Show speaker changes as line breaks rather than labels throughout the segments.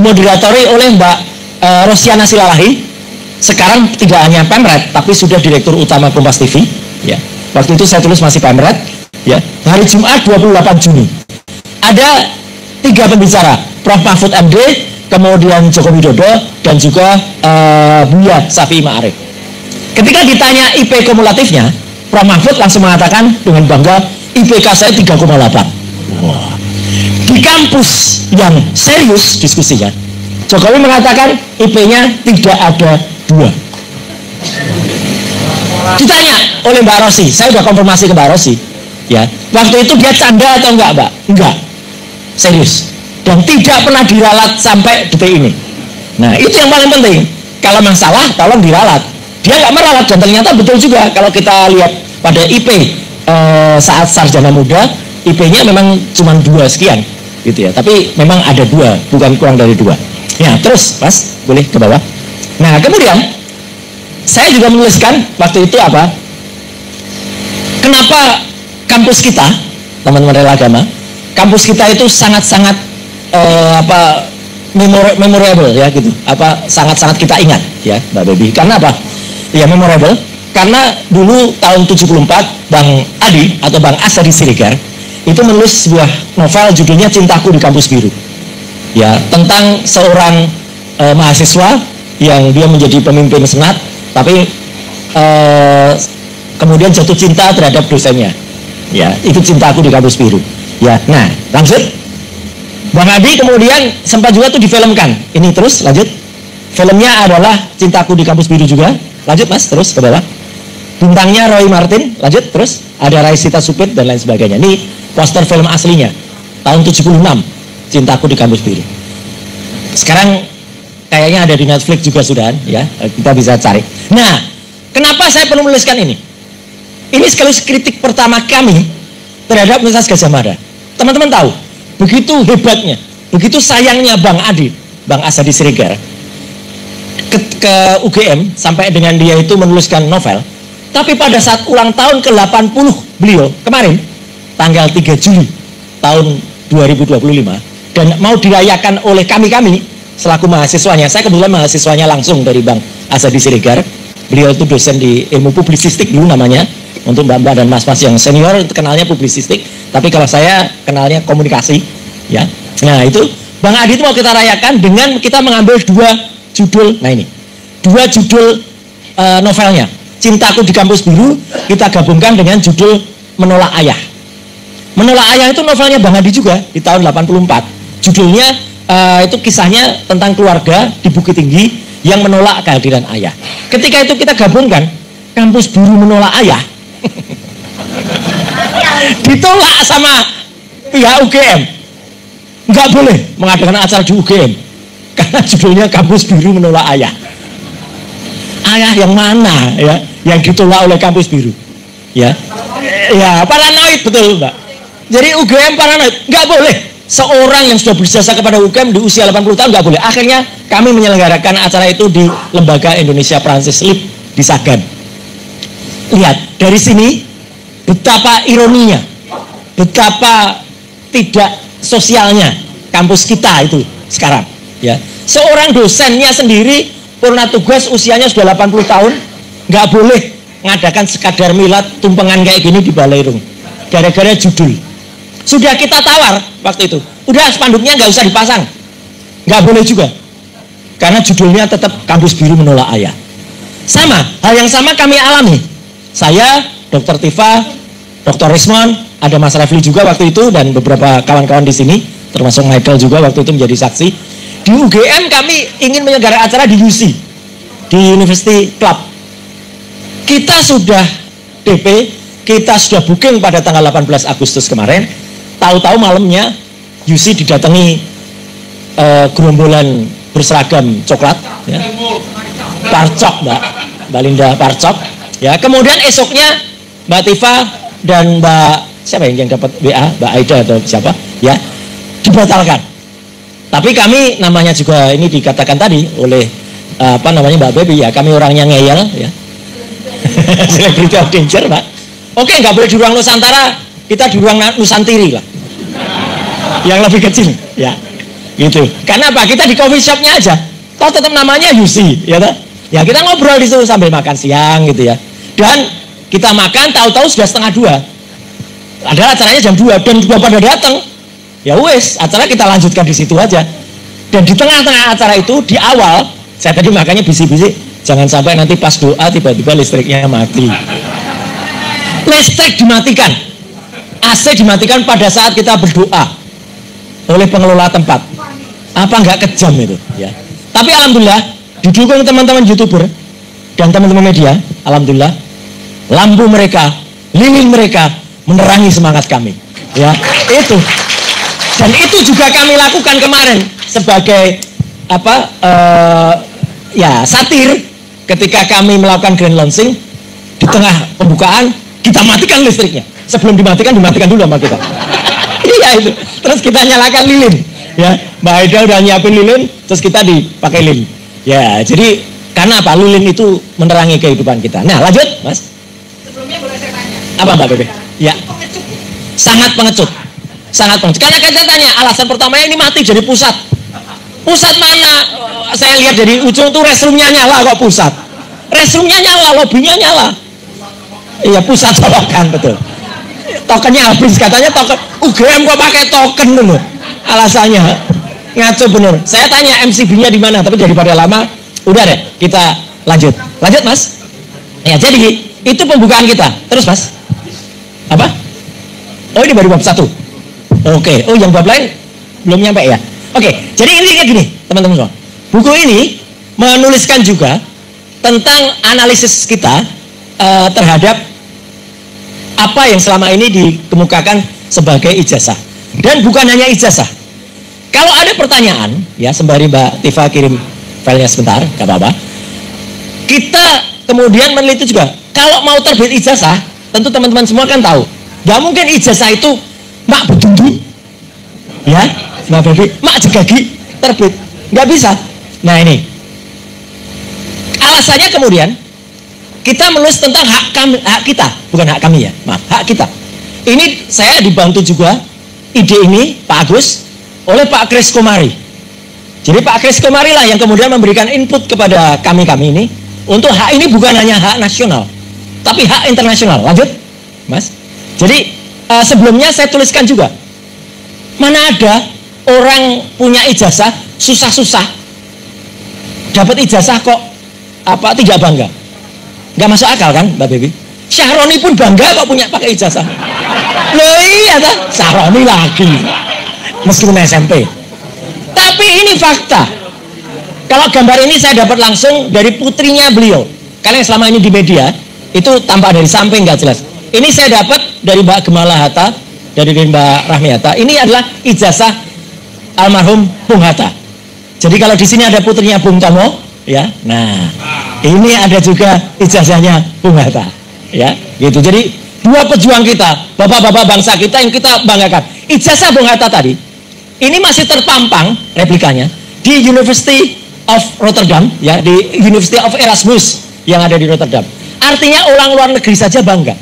dimoderatori oleh Mbak Rosiana Silalahi. Sekarang tidak hanya Pemret, tapi sudah Direktur Utama Kompas TV. Ya. Waktu itu saya tulis masih Pemret. Ya. Hari Jumat 28 Juni. Ada 3 pembicara, Prof. Mahfud MD, kemudian Joko Widodo, dan juga Buya Syafi'i Ma'arif. Ketika ditanya IP kumulatifnya, Prof. Mahfud langsung mengatakan dengan bangga, IPK saya 3,8. Wow. Di kampus yang serius diskusinya, Jokowi mengatakan IP-nya tidak ada 2. Ditanya oleh Mbak Rosi, saya sudah konfirmasi ke Mbak Rosi, ya, waktu itu dia canda atau enggak, Mbak? Enggak, serius, dan tidak pernah diralat sampai detik ini. Nah, itu yang paling penting. Kalau memang salah, tolong diralat. Dia nggak meralat, dan ternyata betul juga. Kalau kita lihat pada IP saat sarjana muda, IP-nya memang cuma 2 sekian, gitu ya. Tapi memang ada 2, bukan kurang dari 2. Ya, terus, Mas, boleh ke bawah. Nah, kemudian saya juga menuliskan waktu itu apa? Kenapa kampus kita, teman-teman rela agama, kampus kita itu sangat-sangat memorable ya gitu. Sangat-sangat kita ingat ya, Mbak Baby. Karena apa? Ya memorable. Karena dulu tahun 74 Bang Adi atau Bang Asadi Siregar itu menulis sebuah novel judulnya Cintaku di Kampus Biru. Ya, tentang seorang mahasiswa yang dia menjadi pemimpin senat, tapi kemudian jatuh cinta terhadap dosennya. Ya, itu Cintaku di Kampus Biru. Ya, nah, lanjut. Bang Adi kemudian sempat juga tuh difilmkan. Ini terus lanjut. Filmnya adalah Cintaku di Kampus Biru juga. Lanjut, Mas, terus ke bawah. Bintangnya Roy Martin, lanjut terus. Ada Raisita Supit dan lain sebagainya. Ini poster film aslinya tahun 76, Cintaku di Kampus Biru. Sekarang kayaknya ada di Netflix juga sudah ya, kita bisa cari. Nah, kenapa saya perlu menuliskan ini? Ini sekaligus kritik pertama kami terhadap Universitas Gadjah Mada. Teman-teman tahu, begitu hebatnya, begitu sayangnya Bang Adi, Bang Asadi Siregar ke UGM sampai dengan dia itu menuliskan novel. Tapi pada saat ulang tahun ke-80 beliau kemarin tanggal 3 Juli tahun 2025 dan mau dirayakan oleh kami selaku mahasiswanya. Saya kebetulan mahasiswanya langsung dari Bang Asadi Siregar. Beliau itu dosen di ilmu publisistik dulu namanya. Untuk mbak-mbak dan mas-mas yang senior kenalnya publisistik, tapi kalau saya kenalnya komunikasi ya. Nah, itu Bang Adi itu mau kita rayakan dengan kita mengambil 2 judul. Nah, ini 2 judul novelnya. Cintaku di Kampus Biru kita gabungkan dengan judul Menolak Ayah. Menolak Ayah itu novelnya Bang Adi juga di tahun 84. Judulnya itu kisahnya tentang keluarga di Bukit Tinggi yang menolak kehadiran ayah. Ketika itu kita gabungkan Kampus Biru Menolak Ayah. Ditolak sama pihak UGM. Nggak boleh mengadakan acara di UGM karena judulnya Kampus Biru Menolak Ayah. Ayah yang mana ya yang ditolak oleh Kampus Biru? Ya, ya paranoid betul, Mbak. Jadi UGM paranoid, nggak boleh. Seorang yang sudah berjasa kepada UGM di usia 80 tahun nggak boleh. Akhirnya kami menyelenggarakan acara itu di Lembaga Indonesia Prancis LIP di Sagan. Lihat dari sini betapa ironinya, betapa tidak sosialnya kampus kita itu sekarang. Ya, seorang dosennya sendiri purna tugas usianya sudah 80 tahun nggak boleh ngadakan sekadar milad tumpengan kayak gini di Balairung gara-gara judul. Sudah kita tawar waktu itu, udah spanduknya nggak usah dipasang, nggak boleh juga karena judulnya tetap Kampus Biru Menolak Ayah. Sama hal yang sama kami alami. Saya, Dr. Tifa, Dr. Rismon, ada Mas Refli juga waktu itu dan beberapa kawan-kawan di sini, termasuk Michael juga waktu itu menjadi saksi. Di UGM kami ingin menyelenggarakan acara di UC, di University Club. Kita sudah DP, kita sudah booking pada tanggal 18 Agustus kemarin. Tahu-tahu malamnya UC didatangi gerombolan berseragam coklat, ya. Parcok, Mbak Linda Parcok. Ya, kemudian esoknya Mbak Tifa dan Mbak siapa yang dapat WA, Mbak Aida atau siapa, ya, dibatalkan. Tapi kami namanya juga ini dikatakan tadi oleh Mbak Baby ya, kami orangnya ngeyel ya. Celebrity of danger, Pak. Oke, nggak boleh di ruang Nusantara, kita di ruang Nusantiri lah. Yang lebih kecil, ya. Gitu. Karena apa? Kita di coffee shopnya aja. Toh tetap namanya UC, ya toh? Ya kita ngobrol di situ sambil makan siang gitu ya. Dan kita makan tahu-tahu sudah 1:30. Ada acaranya jam 2 dan juga pada datang. Ya wes, acara kita lanjutkan di situ aja. Dan di tengah-tengah acara itu di awal, saya tadi makanya bisik-bisik, jangan sampai nanti pas doa tiba-tiba listriknya mati. Listrik dimatikan, AC dimatikan pada saat kita berdoa oleh pengelola tempat. Apa nggak kejam itu? Ya. Tapi alhamdulillah didukung teman-teman YouTuber dan teman-teman media, alhamdulillah lampu mereka, lilin mereka menerangi semangat kami. Ya, itu. Dan itu juga kami lakukan kemarin sebagai ya satir ketika kami melakukan grand launching di tengah pembukaan kita matikan listriknya. Sebelum dimatikan dulu sama kita. Iya itu. Terus kita nyalakan lilin. Ya, Mbak Aida udah nyiapin lilin, terus kita dipakai lilin. Ya, jadi karena apa? Lilin itu menerangi kehidupan kita. Nah, lanjut, Mas.
Sebelumnya boleh saya tanya.
Apa Mbak Bebe? Ya.
Pengecut.
Sangat pengecut. Sangat pengecut. Karena kita tanya, alasan pertamanya ini mati jadi pusat. Pusat mana? Saya lihat dari ujung tuh restroomnya nyala kok pusat. Restroomnya nyala, lobbynya nyala. Iya, pusat colokan, betul. Tokennya habis, katanya token UGM kok pakai token dulu. Alasannya ngaco bener. Saya tanya MCB-nya di mana, tapi daripada lama, udah deh kita lanjut. Lanjut Mas. Ya jadi itu pembukaan kita. Terus Mas. Apa? Oh ini baru bab 1. Oke. Oh yang bab lain belum nyampe ya. Oke. Jadi intinya gini teman-teman semua. Buku ini menuliskan juga tentang analisis kita terhadap apa yang selama ini dikemukakan sebagai ijazah. Dan bukan hanya ijazah. Kalau ada pertanyaan, ya sembari Mbak Tifa kirim filenya sebentar, gak apa-apa. Kita kemudian meneliti juga. Kalau mau terbit ijazah, tentu teman-teman semua kan tahu. Gak mungkin ijazah itu mak bedundung, ya, Mbak Bebi, mak jegagi terbit. Gak bisa. Nah ini. Alasannya kemudian kita menulis tentang hak kita, bukan hak kami ya, maaf, hak kita. Ini saya dibantu juga ide ini Pak Agus oleh Pak Kris Komari. Jadi Pak Kris Komari lah yang kemudian memberikan input kepada kami ini untuk hak ini bukan hanya hak nasional, tapi hak internasional. Lanjut, Mas. Jadi sebelumnya saya tuliskan juga, mana ada orang punya ijazah susah-susah dapat ijazah kok tidak bangga. Nggak masuk akal kan Mbak Bebi? Syahroni pun bangga kok punya pakai ijazah. Loh iya tak? Syahroni lagi. Meskipun SMP. Tapi ini fakta. Kalau gambar ini saya dapat langsung dari putrinya beliau. Kalian selama ini di media, itu tampak dari samping nggak jelas. Ini saya dapat dari Mbak Gemala Hatta, dari Mbak Rahmi Hatta. Ini adalah ijazah almarhum Bung Hatta. Jadi kalau di sini ada putrinya Bung Tomo, ya. Nah, ini ada juga ijazahnya Bung Hatta, ya, gitu. Jadi dua pejuang kita, bapak-bapak bangsa kita yang kita banggakan. Ijazah Bung Hatta tadi, ini masih terpampang replikanya di University of Rotterdam, ya, di University of Erasmus yang ada di Rotterdam. Artinya orang luar negeri saja bangga.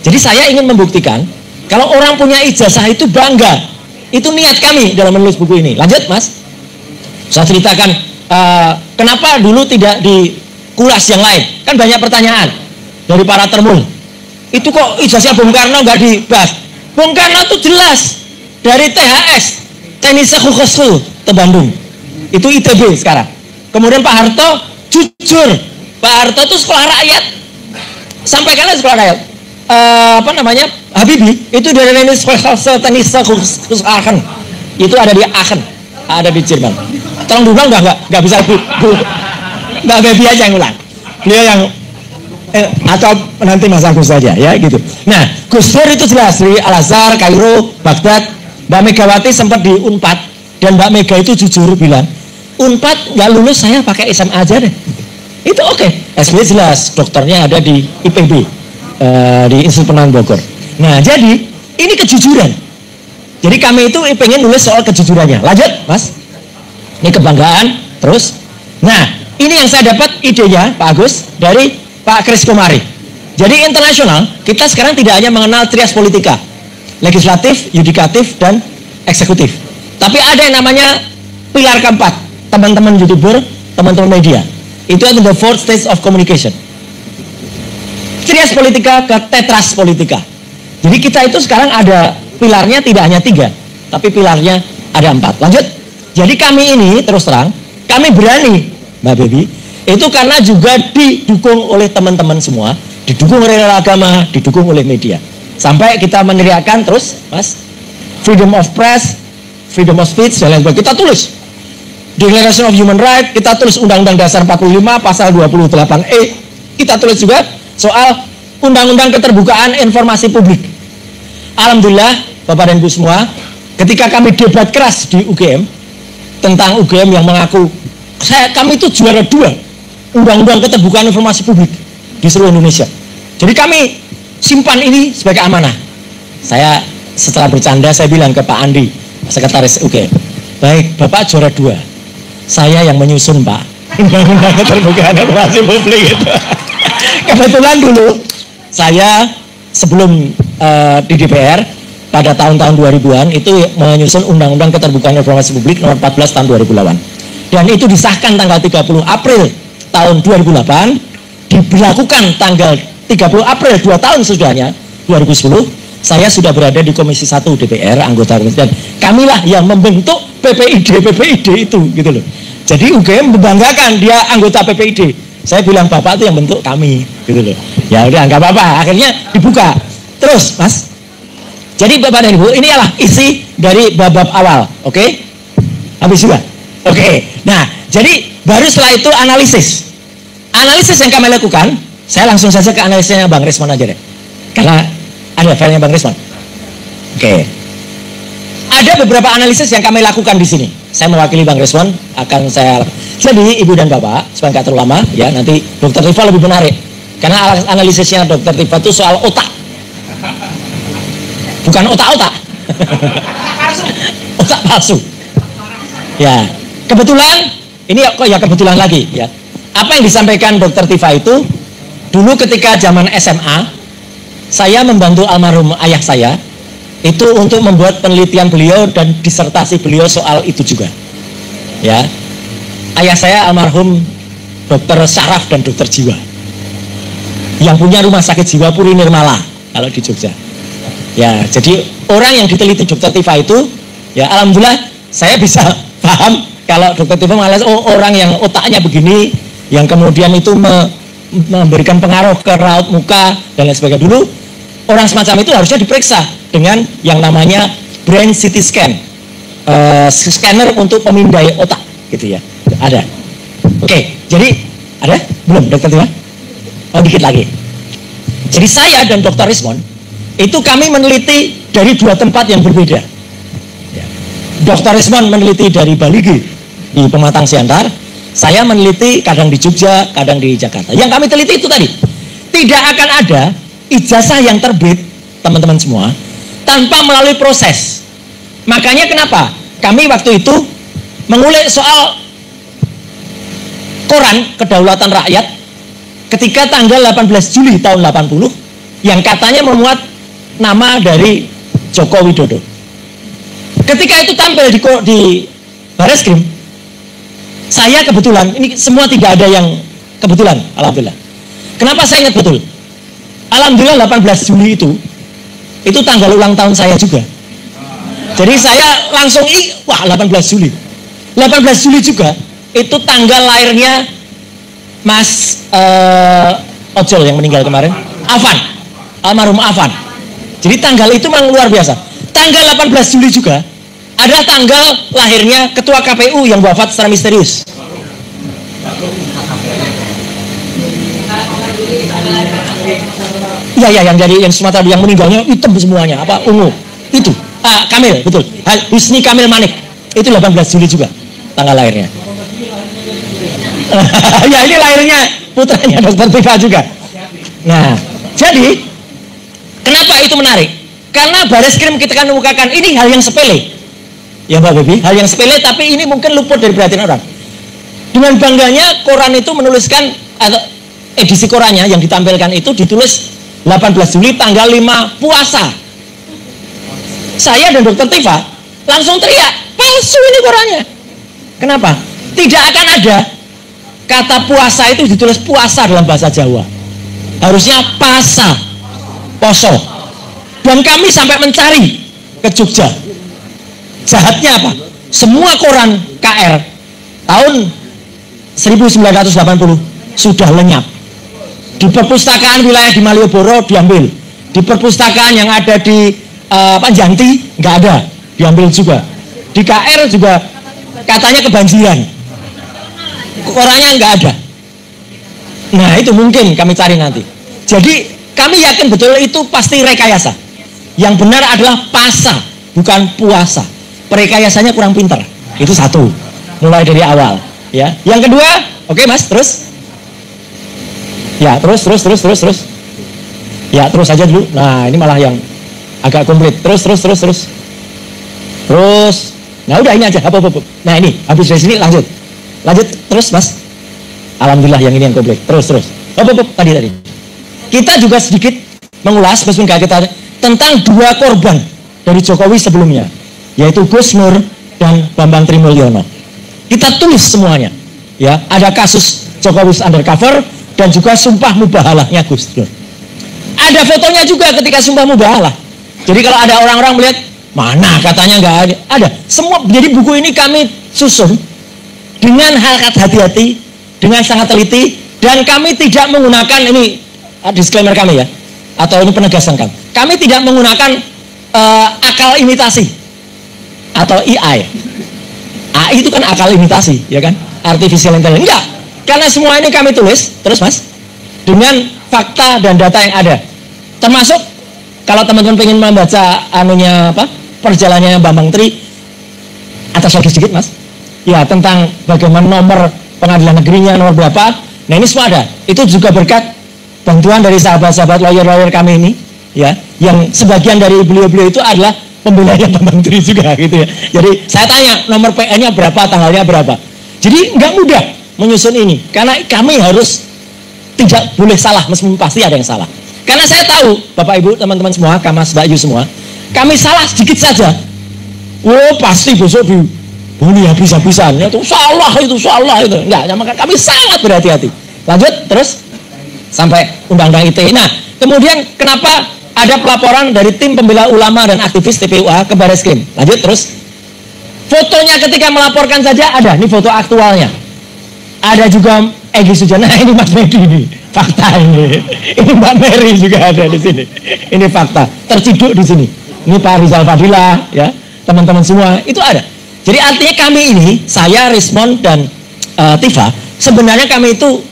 Jadi saya ingin membuktikan kalau orang punya ijazah itu bangga. Itu niat kami dalam menulis buku ini. Lanjut, Mas. Saya ceritakan kenapa dulu tidak dikulas yang lain. Kan banyak pertanyaan dari para termul. Itu kok ijazah Bung Karno nggak dibahas? Bung Karno itu jelas dari THS, Teknik Khusus ke Bandung. Itu ITB sekarang. Kemudian Pak Harto jujur, Pak Harto itu sekolah rakyat. Sampai kalian sekolah rakyat. Habibie itu dari Teknik Khusus Aachen. Itu ada di Aachen, ada di Jerman. Tolong diulang nggak bisa bu Mbak Bebi aja yang ulang. Beliau yang atau nanti Mas Agus saja ya gitu. Nah, Gus Dur itu jelas dari Al-Azhar, Kairo, Baghdad. Mbak Megawati sempat di Unpad dan Mbak Mega itu jujur bilang, Unpad nggak lulus saya pakai SMA aja deh. Itu oke. SBY jelas dokternya ada di IPB, di Institut Penerangan Bogor. Nah, jadi ini kejujuran. Jadi kami itu pengen nulis soal kejujurannya. Lanjut, Mas. Ini kebanggaan. Terus, nah ini yang saya dapat idenya Pak Agus dari Pak Kris Komari. Jadi internasional kita sekarang tidak hanya mengenal trias politika, legislatif, yudikatif, dan eksekutif. Tapi ada yang namanya pilar keempat, teman-teman YouTuber, teman-teman media. Itu adalah the fourth stage of communication. Trias politika ke tetras politika. Jadi kita itu sekarang ada pilarnya tidak hanya 3, tapi pilarnya ada 4. Lanjut. Jadi kami ini terus terang, kami berani, Mbak Baby, itu karena juga didukung oleh teman-teman semua, didukung oleh agama, didukung oleh media. Sampai kita meneriakan terus, Mas, freedom of press, freedom of speech, dan lain sebagainya. Kita tulis Declaration of Human Rights, kita tulis Undang-Undang Dasar 45 pasal 28E, kita tulis juga soal Undang-Undang Keterbukaan Informasi Publik. Alhamdulillah, Bapak dan Ibu semua, ketika kami debat keras di UGM tentang UGM yang mengaku kami itu juara 2 Undang-Undang Keterbukaan Informasi Publik di seluruh Indonesia. Jadi kami simpan ini sebagai amanah. Saya setelah bercanda saya bilang ke Pak Andi, Sekretaris UGM, baik, Bapak juara 2, saya yang menyusun, Pak, Undang-Undang Keterbukaan Informasi Publik itu. Kebetulan dulu saya sebelum di DPR pada tahun-tahun 2000-an itu menyusun Undang-Undang Keterbukaan Informasi Publik nomor 14 tahun 2008. Dan itu disahkan tanggal 30 April tahun 2008, diberlakukan tanggal 30 April 2 tahun sesudahnya 2010. Saya sudah berada di Komisi 1 DPR, anggota komisi, dan kamilah yang membentuk PPID itu gitu loh. Jadi UGM membanggakan dia anggota PPID. Saya bilang Bapak itu yang bentuk kami gitu loh. Ya udah nggak apa-apa, akhirnya dibuka. Terus Mas, jadi Bapak dan Ibu, ini adalah isi dari bab awal, oke? Habis juga, oke. Nah, jadi baru setelah itu analisis. Analisis yang kami lakukan, saya langsung saja ke analisisnya Bang Risman aja deh, karena ada filenya Bang Risman. Oke. Ada beberapa analisis yang kami lakukan di sini. Saya mewakili Bang Risman, akan saya. Jadi Ibu dan Bapak, supaya nggak terlalu lama, ya nanti Dokter Tifa lebih menarik, karena analisisnya Dokter Tifa itu soal otak, bukan otak-otak. Otak palsu. Ya, kebetulan ini kok ya kebetulan lagi ya. Apa yang disampaikan Dokter Tifa itu dulu ketika zaman SMA, saya membantu almarhum ayah saya itu untuk membuat penelitian beliau dan disertasi beliau soal itu juga. Ya, ayah saya almarhum Dokter Syaraf dan Dokter Jiwa, yang punya rumah sakit jiwa Puri Nirmala kalau di Jogja. Ya, jadi orang yang diteliti Dokter Tifa itu, ya alhamdulillah saya bisa paham kalau Dokter Tifa mengalas orang yang otaknya begini, yang kemudian itu memberikan pengaruh ke raut muka dan lain sebagainya. Dulu orang semacam itu harusnya diperiksa dengan yang namanya brain CT scan, scanner untuk pemindai otak, gitu ya. Ada. Oke, jadi ada? Belum, Dokter Tifa? Oh, dikit lagi. Jadi saya dan Dokter Rismon itu kami meneliti dari 2 tempat yang berbeda. Dokter Rismon meneliti dari Baligi di Pematang Siantar. Saya meneliti kadang di Jogja, kadang di Jakarta. Yang kami teliti itu tadi, tidak akan ada ijazah yang terbit, teman-teman semua, tanpa melalui proses. Makanya kenapa kami waktu itu mengulik soal koran Kedaulatan Rakyat ketika tanggal 18 Juli tahun 80 yang katanya memuat nama dari Joko Widodo. Ketika itu tampil di Bareskrim, saya kebetulan, ini semua tidak ada yang kebetulan, alhamdulillah. Kenapa saya ingat betul? Alhamdulillah 18 Juli itu tanggal ulang tahun saya juga. Jadi saya langsung, wah 18 Juli. 18 Juli juga, itu tanggal lahirnya Mas Ojol yang meninggal kemarin, Afan, almarhum Afan. Jadi tanggal itu memang luar biasa. Tanggal 18 Juli juga adalah tanggal lahirnya Ketua KPU yang wafat secara misterius. Iya, yang Sumatera yang meninggalnya hitam semuanya, apa ungu. Itu, Kamil, betul. Husni Kamil Manik. Itu 18 Juli juga tanggal lahirnya. Ya, ini lahirnya putranya Dokter Tifa juga. Nah, jadi kenapa itu menarik? Karena Bareskrim kita kan mengemukakan ini hal yang sepele. Ya Mbak Baby, hal yang sepele tapi ini mungkin luput dari perhatian orang. Dengan bangganya koran itu menuliskan, atau edisi korannya yang ditampilkan itu ditulis 18 Juli tanggal 5 puasa. Saya dan Dokter Tifa langsung teriak, palsu ini korannya. Kenapa? Tidak akan ada kata puasa itu ditulis puasa dalam bahasa Jawa. Harusnya pasa, poso. Dan kami sampai mencari ke Jogja. Jahatnya apa? Semua koran KR tahun 1980 sudah lenyap. Di perpustakaan wilayah di Malioboro diambil. Di perpustakaan yang ada di Panjanti nggak ada, diambil juga. Di KR juga katanya kebanjiran, korannya nggak ada. Nah itu mungkin kami cari nanti. Jadi kami yakin betul itu pasti rekayasa. Yang benar adalah pasa, bukan puasa. Perekayasanya kurang pintar. Itu satu, mulai dari awal. Ya. Yang kedua, oke mas, terus. Ya terus. Ya terus aja dulu. Nah ini malah yang agak komplit. Terus. Nah udah ini aja. Nah ini habis dari sini lanjut terus mas. Alhamdulillah yang ini yang komplit. Terus. Tadi. Kita juga sedikit mengulas meskipun gak kita tentang dua korban dari Jokowi sebelumnya, yaitu Gus Nur dan Bambang Trimulyono. Kita tulis semuanya. Ya, ada kasus Jokowi undercover dan juga sumpah mubahalahnya Gus Nur. Ada fotonya juga ketika sumpah mubahalah. Jadi kalau ada orang-orang melihat mana katanya nggak ada. Semua jadi buku ini kami susun dengan hati-hati, dengan sangat teliti, dan kami tidak menggunakan ini disclaimer kami ya, atau ini penegasan kami. Kami tidak menggunakan akal imitasi atau AI. AI itu kan akal imitasi, ya kan? Artificial intelligence. Enggak, karena semua ini kami tulis, terus mas, dengan fakta dan data yang ada. Termasuk kalau teman-teman pengen membaca perjalanannya Bambang Tri, atas lagi sedikit mas, ya tentang bagaimana nomor pengadilan negerinya, nomor berapa. Nah ini semua ada. Itu juga berkat bantuan dari sahabat-sahabat lawyer-lawyer kami ini, ya, yang sebagian dari beliau-beliau itu adalah pembelanya Bambang Tri juga, gitu ya. Jadi saya tanya nomor PN-nya berapa, tanggalnya berapa. Jadi nggak mudah menyusun ini, karena kami harus tidak boleh salah, meskipun pasti ada yang salah. Karena saya tahu, Bapak Ibu, teman-teman semua, Kamas, Mbak Yu semua, kami salah sedikit saja, pasti besok ini habis-habisan, itu salah itu. Enggak, kami sangat berhati-hati. Lanjut, terus sampai Undang-Undang ITE. Nah, kemudian kenapa ada pelaporan dari tim pembela ulama dan aktivis TPUA ke Barreskrim? Lanjut, terus fotonya ketika melaporkan saja ada, ini foto aktualnya. Ada juga Egy Sujana, ini Mas Medi ini, fakta ini. Ini Mbak Mary juga ada di sini. Ini fakta, terciduk di sini. Ini Pak Rizal Fadilah, ya, teman-teman semua itu ada. Jadi artinya kami ini, saya, Rismond dan Tifa, sebenarnya kami itu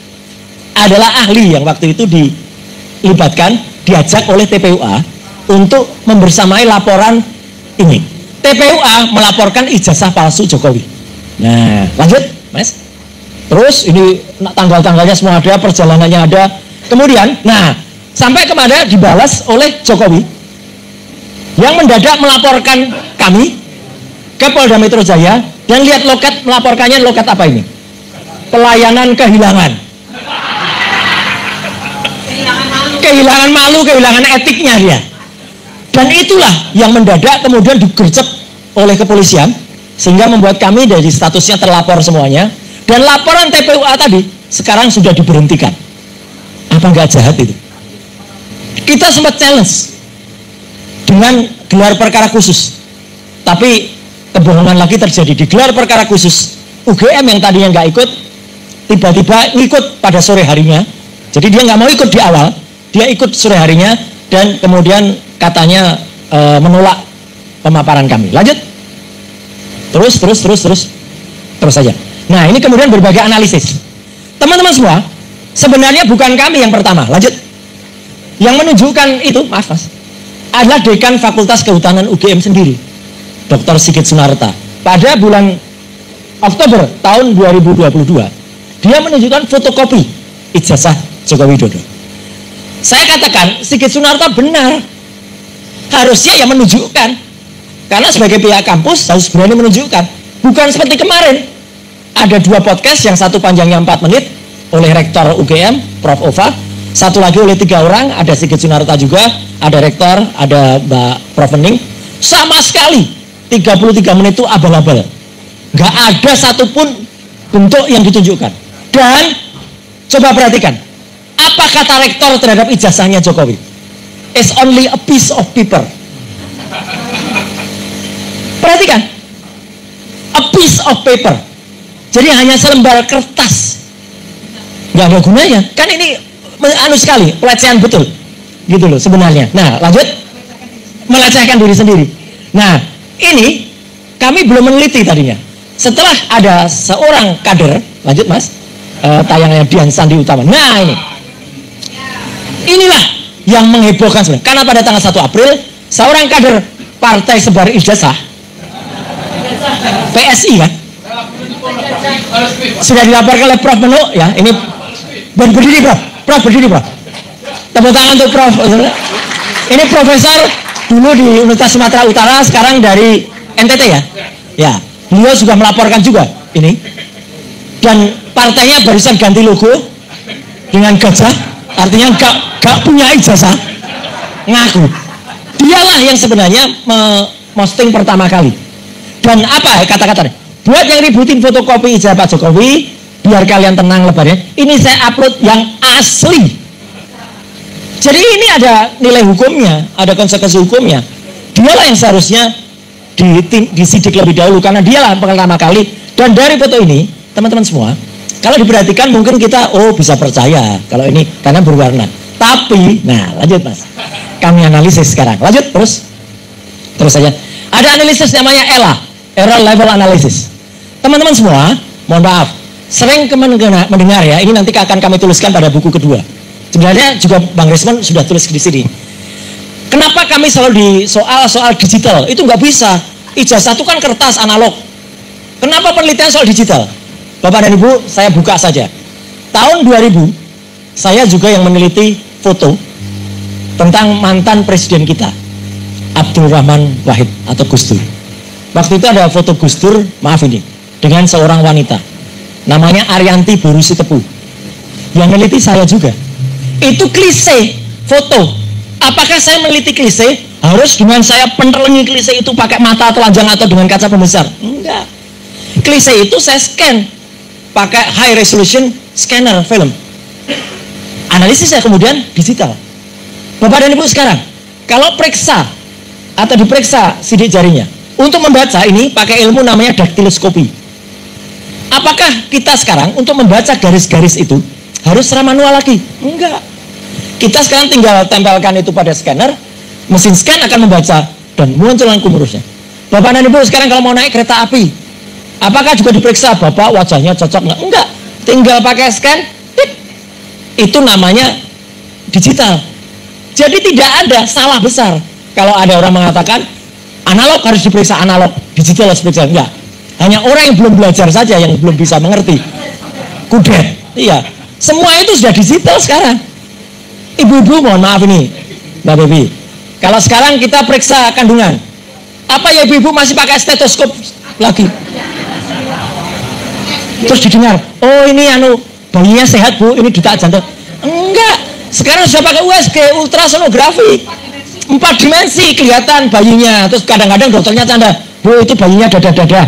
adalah ahli yang waktu itu dilibatkan, diajak oleh TPUA untuk membersamai laporan ini. TPUA melaporkan ijazah palsu Jokowi. Nah, lanjut, Mas. Terus ini tanggal-tanggalnya semua ada, perjalanannya ada. Kemudian, nah, sampai kemana dibalas oleh Jokowi yang mendadak melaporkan kami ke Polda Metro Jaya, dan lihat loket melaporkannya, loket apa ini? Pelayanan kehilangan. Kehilangan malu, kehilangan etiknya dia. Dan itulah yang mendadak kemudian digercep oleh kepolisian, sehingga membuat kami dari statusnya terlapor semuanya. Dan laporan TPUA tadi sekarang sudah diberhentikan. Apa nggak jahat itu? Kita sempat challenge dengan gelar perkara khusus, tapi kebohongan lagi terjadi. Di gelar perkara khusus, UGM yang tadinya nggak ikut, tiba-tiba ikut pada sore harinya. Jadi dia nggak mau ikut di awal, dia ikut sore harinya, dan kemudian katanya menolak pemaparan kami. Lanjut, terus saja. Nah ini kemudian berbagai analisis. Teman-teman semua, sebenarnya bukan kami yang pertama. Lanjut, yang menunjukkan itu, maaf mas, adalah Dekan Fakultas Kehutanan UGM sendiri, Dr. Sigit Sunarta. Pada bulan Oktober tahun 2022, dia menunjukkan fotokopi ijazah Joko Widodo. Saya katakan Sigit Sunarta benar, harusnya yang menunjukkan, karena sebagai pihak kampus harus berani menunjukkan. Bukan seperti kemarin, ada dua podcast, yang satu panjangnya 4 menit oleh Rektor UGM, Prof. Ova, satu lagi oleh 3 orang, ada Sigit Sunarta juga, ada Rektor, ada Mbak Prof. Ening. Sama sekali 33 menit itu abal-abal, Nggak ada satupun bentuk yang ditunjukkan. Dan coba perhatikan, apa kata rektor terhadap ijazahnya Jokowi? It's only a piece of paper. Perhatikan, a piece of paper. Jadi hanya selembar kertas, nggak ada gunanya. Kan ini anu sekali, pelecehan betul, gitu loh sebenarnya. Nah, lanjut, melecehkan diri sendiri. Nah, ini kami belum meneliti tadinya. Setelah ada seorang kader, lanjut mas, tayangannya Dian Sandi Utama. Nah inilah yang menghebohkan sebenarnya. Karena pada tanggal 1 April, seorang kader Partai Sebar Ijazah, PSI kan, sudah dilaporkan oleh Prof Menu, ya ini berdiri Prof berdiri Prof. Tepuk tangan untuk Prof. Ini profesor dulu di Universitas Sumatera Utara, sekarang dari NTT ya. Ya, beliau juga melaporkan juga ini. Dan partainya barusan ganti logo dengan gajah, artinya gak punya ijazah, ngaku. Dialah yang sebenarnya posting pertama kali. Dan apa kata-katanya? Buat yang ributin fotokopi ijazah Pak Jokowi, biar kalian tenang lebarnya. Ini saya upload yang asli. Jadi ini ada nilai hukumnya, ada konsekuensi hukumnya. Dialah yang seharusnya disidik lebih dahulu, karena dialah pertama kali. Dan dari foto ini, teman-teman semua, kalau diperhatikan mungkin kita bisa percaya kalau ini karena berwarna. Tapi, nah lanjut mas, kami analisis sekarang. Lanjut terus saja. Ada analisis namanya ELA, Error Level Analysis. Teman-teman semua, mohon maaf, sering mendengar ya, ini nanti akan kami tuliskan pada buku kedua. Sebenarnya juga Bang Resmond sudah tulis di sini. Kenapa kami selalu di soal digital? Itu nggak bisa. Ijazah itu kan kertas analog. Kenapa penelitian soal digital? Bapak dan Ibu, saya buka saja. Tahun 2000, saya juga yang meneliti foto tentang mantan presiden kita, Abdul Rahman Wahid atau Gus Dur. Waktu itu ada foto Gus Dur, maaf ini, dengan seorang wanita. Namanya Arianti Boru Sitepu. Yang meneliti saya juga. Itu klise foto. Apakah saya meneliti klise harus dengan saya penerangi klise itu pakai mata telanjang atau dengan kaca pembesar? Enggak. Klise itu saya scan pakai high resolution scanner film. Analisis saya kemudian digital. Bapak dan Ibu sekarang, kalau periksa atau diperiksa sidik jarinya untuk membaca ini pakai ilmu namanya daktiloskopi. Apakah kita sekarang untuk membaca garis-garis itu harus secara manual lagi? Enggak. Kita sekarang tinggal tempelkan itu pada scanner, mesin scan akan membaca dan muncul rumusnya. Bapak dan Ibu sekarang kalau mau naik kereta api, apakah juga diperiksa Bapak wajahnya cocok nggak? Enggak. Tinggal pakai scan, tip. Itu namanya digital. Jadi tidak ada salah besar. Kalau ada orang mengatakan analog harus diperiksa analog, digital harus diperiksa, enggak. Hanya orang yang belum belajar saja yang belum bisa mengerti. Kudet. Iya. Semua itu sudah digital sekarang. Ibu-ibu mohon maaf ini, Mbak Bebi. Kalau sekarang kita periksa kandungan, apa ya ibu-ibu masih pakai stetoskop lagi? Terus didengar, oh ini bayinya sehat bu, ini detak jantung. Enggak, sekarang sudah pakai USG, ultrasonografi, 4 dimensi kelihatan bayinya. Terus kadang-kadang dokternya canda, bu itu bayinya dada-dada.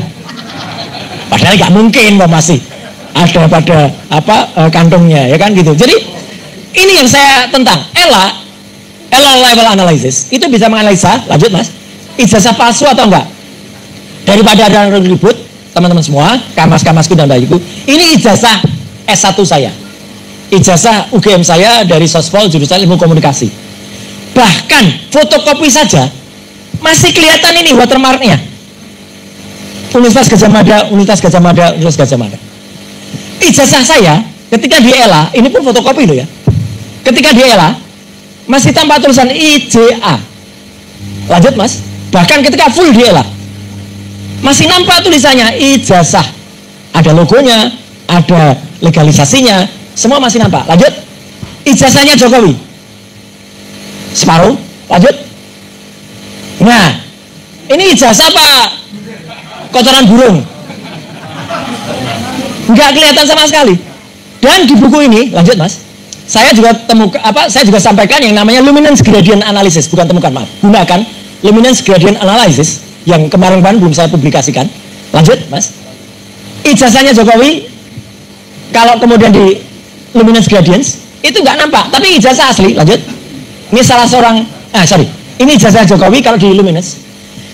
Padahal nggak mungkin Mbak, masih ada pada kantongnya, ya kan gitu. Jadi ini yang saya tentang ELA level analysis itu bisa menganalisa, lanjut mas, ijazah palsu atau enggak. Daripada ada ribut, teman-teman semua, kamas-kamasku dan bayiku, ini ijazah S1 saya, ijazah UGM saya dari Sospol jurusan Ilmu Komunikasi. Bahkan fotokopi saja masih kelihatan ini watermarknya. Universitas Gajah Mada, Universitas Gajah Mada, Universitas Gajah Mada. Ijazah saya ketika di ELA, ini pun fotokopi loh ya. Ketika di ELA masih tanpa tulisan IJA. Lanjut mas. Bahkan ketika full di ELA masih nampak tulisannya ijazah. Ada logonya, ada legalisasinya, semua masih nampak. Lanjut. Ijazahnya Jokowi separuh. Lanjut. Nah, ini ijazah apa? Kotoran burung. Nggak kelihatan sama sekali. Dan di buku ini, lanjut mas, saya juga saya juga sampaikan yang namanya luminance gradient analysis, bukan temukan, maaf, gunakan luminance gradient analysis yang kemarin belum saya publikasikan. Lanjut mas. ijazahnya Jokowi kalau kemudian di luminance gradients itu nggak nampak, tapi ijazah asli. Lanjut. Ini salah seorang, ini ijazah Jokowi kalau di luminance.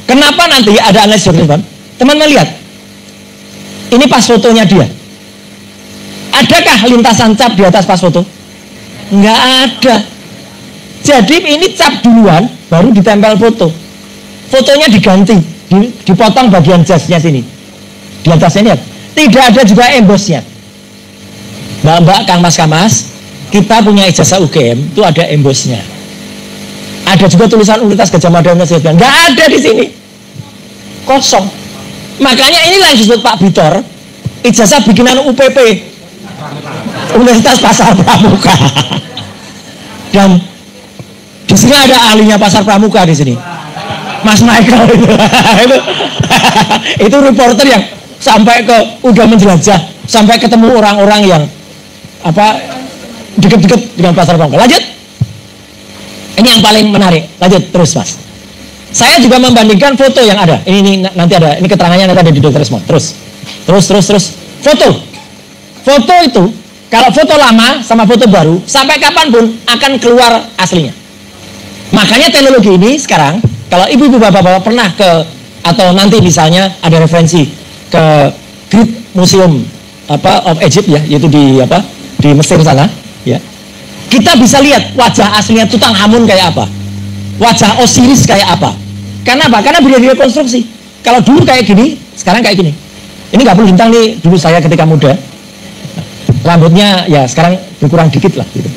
Kenapa nanti ada analisis jurnalisme? Teman-teman lihat, ini pas fotonya dia. Adakah lintasan cap di atas pas foto? Nggak ada. Jadi ini cap duluan, baru ditempel foto. Fotonya diganti, dipotong bagian jasnya sini. Di atasnya ini tidak ada juga embosnya. Mbak-mbak, Kang Mas, kita punya ijazah UGM, itu ada embosnya. Ada juga tulisan Universitas Gadjah Mada, nggak ada di sini. Kosong. Makanya inilah yang disebut Pak Bitor, ijazah bikinan UPP, Universitas Pasar Pramuka. Dan di sini ada ahlinya Pasar Pramuka di sini, Mas Michael itu reporter yang sampai ke udah menjelajah, sampai ketemu orang-orang yang deket-deket dengan Pasar Pramuka. Lanjut. Ini yang paling menarik. Lanjut terus, Mas. Saya juga membandingkan foto yang ada. Ini nanti ada. Ini keterangannya nanti ada di Dr. Resmo. Terus. Foto itu kalau foto lama sama foto baru sampai kapanpun akan keluar aslinya. Makanya teknologi ini sekarang kalau ibu-ibu bapak-bapak pernah ke atau nanti misalnya ada referensi ke Great Museum of Egypt ya, yaitu di Mesir sana ya. Kita bisa lihat wajah aslinya Tutankhamun kayak apa, wajah Osiris kayak apa. Karena apa? Karena beliau direkonstruksi. Kalau dulu kayak gini, sekarang kayak gini. Ini nggak perlu bintang nih, dulu saya ketika muda, rambutnya ya sekarang berkurang dikit lah gitu.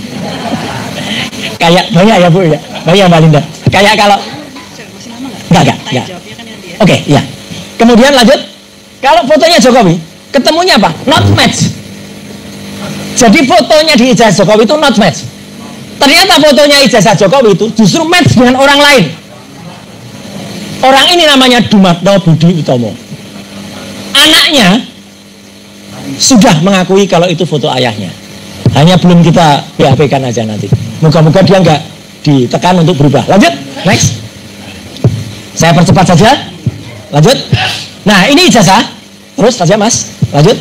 Kayak banyak ya Bu ya, banyak Mbak Linda. Kayak kalau enggak. Oke, ya. Kemudian lanjut, kalau fotonya Jokowi, ketemunya apa? Not match. Jadi fotonya di ijazah Jokowi itu not match. Ternyata fotonya ijazah Jokowi itu justru match dengan orang lain. Orang ini namanya Dumatno Budi Utomo. Anaknya sudah mengakui kalau itu foto ayahnya. Hanya belum kita BAP-kan aja nanti. Moga-moga dia nggak ditekan untuk berubah. Lanjut, next. Saya percepat saja. Lanjut. Nah, ini ijazah. Terus saja Mas. Lanjut.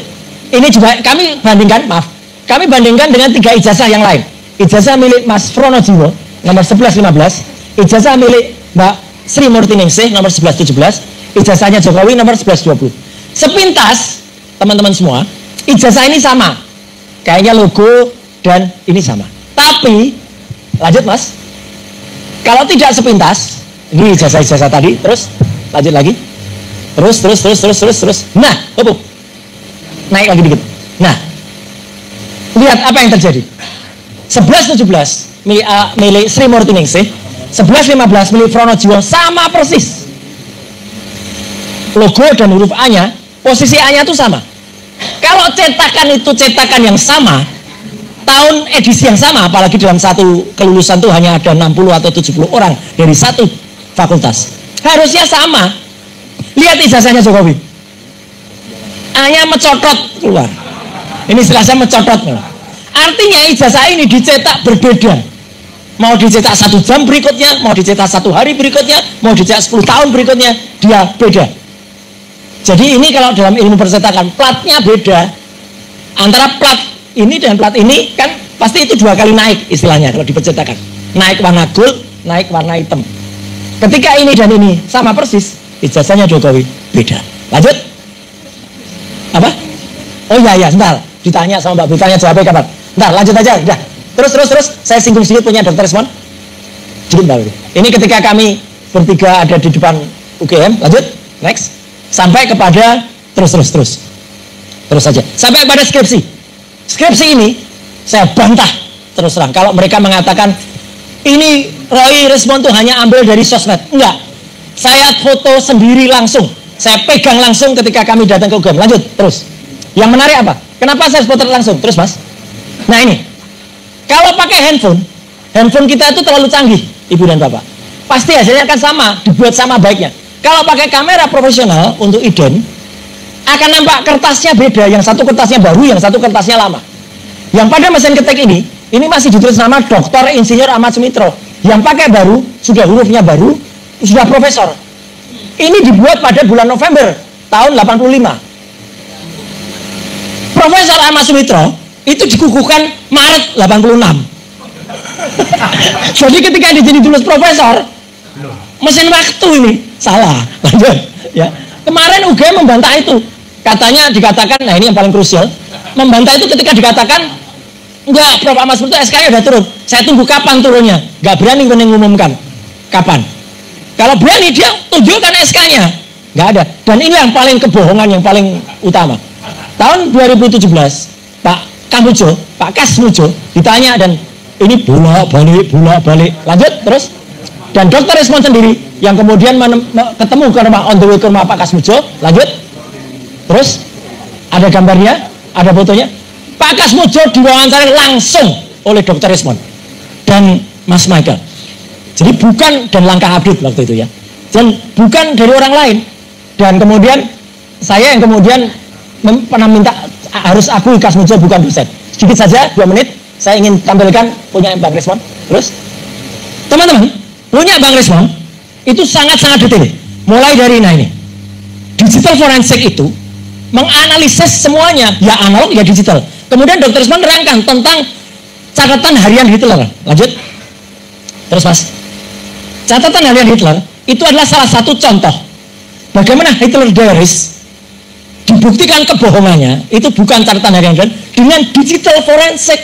Ini juga kami bandingkan, maaf. Kami bandingkan dengan 3 ijazah yang lain. Ijazah milik Mas Pronojiwo nomor 1115, ijazah milik Mbak Sri Murtiningsih nomor 1117, ijazahnya Jokowi nomor 1120. Sepintas, teman-teman semua, ijazah ini sama. Kayaknya logo dan ini sama. Tapi, lanjut Mas. Kalau tidak sepintas, ini ijazah-ijazah tadi, terus lanjut lagi. Terus. Nah, naik lagi dikit. Nah, lihat apa yang terjadi. 1117 milik Sri Murtiningsih, 1115 milik Pronojiwo sama persis. Logo dan huruf A-nya, posisi A-nya itu sama. Kalau cetakan itu cetakan yang sama, tahun edisi yang sama, apalagi dalam satu kelulusan itu hanya ada 60 atau 70 orang dari satu fakultas. Harusnya sama. Lihat ijazahnya Jokowi. A-nya mencotot keluar. Ini istilahnya mencotot. Artinya ijazah ini dicetak berbeda. Mau dicetak 1 jam berikutnya, mau dicetak 1 hari berikutnya, mau dicetak 10 tahun berikutnya, dia beda. Jadi ini kalau dalam ilmu percetakan, platnya beda. Antara plat ini dan plat ini kan pasti itu 2 kali naik istilahnya kalau di percetakan. Naik warna gold, naik warna hitam. Ketika ini dan ini sama persis, ijazahnya Jokowi beda. Lanjut. Apa? Oh iya, sebentar. Ditanya sama Mbak Britanya, jawabnya kapan? Ntar lanjut aja, udah. Terus. Saya singgung sedikit punya Dr. Resmon. Sedikit Mbak. Ini ketika kami bertiga ada di depan UGM. Lanjut, next. Sampai kepada terus saja. Sampai pada skripsi. Skripsi ini saya bantah terus terang. Kalau mereka mengatakan ini Roy Resmon tuh hanya ambil dari sosmed, enggak. Saya foto sendiri langsung. Saya pegang langsung ketika kami datang ke UGM. Lanjut, terus. Yang menarik apa? Kenapa saya foto langsung? Terus Mas. Nah ini, kalau pakai handphone kita itu terlalu canggih, Ibu dan Bapak. Pasti hasilnya akan sama, dibuat sama baiknya. Kalau pakai kamera profesional untuk ident, akan nampak kertasnya beda. Yang satu kertasnya baru, yang satu kertasnya lama. Yang pada mesin ketik ini masih ditulis nama Dr. Insinyur Ahmad Sumitro. Yang pakai baru, sudah hurufnya baru, sudah profesor. Ini dibuat pada bulan November tahun 85. Profesor Ahmad Sumitro itu dikukuhkan Maret 86. Jadi ketika dia jadi tulis profesor, mesin waktu ini salah. Lanjut ya. Kemarin UGM membantah itu. Katanya dikatakan, nah ini yang paling krusial, membantah itu ketika dikatakan enggak, Prof. Ahmad Sumitro SK-nya udah turun. Saya tunggu kapan turunnya. Enggak berani mengumumkan kapan. Kalau berani dia tunjukkan SK-nya. Enggak ada. Dan ini yang paling kebohongan yang paling utama. Tahun 2017, Pak Kamujo, Pak Kasmujo ditanya dan ini bolak-balik. Lanjut terus. Dan Dr. Resmond sendiri yang kemudian ketemu ke rumah on the way ke rumah Pak Kasmujo. Lanjut. Terus ada gambarnya, ada fotonya. Pak Kasmujo diwawancara langsung oleh Dr. Resmond dan Mas Michael. Jadi bukan dan langkah update waktu itu ya. Dan bukan dari orang lain. Dan kemudian saya yang kemudian pernah minta harus akui Kasmujo bukan dosen. Sedikit saja 2 menit saya ingin tampilkan punya Bang Resmond. Terus teman-teman, punya Bang Resmond itu sangat-sangat detail. Mulai dari ini. Digital forensik itu menganalisis semuanya, ya analog ya digital. Kemudian Dr. Resmond nerangkan tentang catatan harian Hitler. Lanjut. Terus Mas. Catatan harian Hitler itu adalah salah satu contoh bagaimana Hitler Diaries dibuktikan kebohongannya itu bukan catatan harian dengan digital forensik.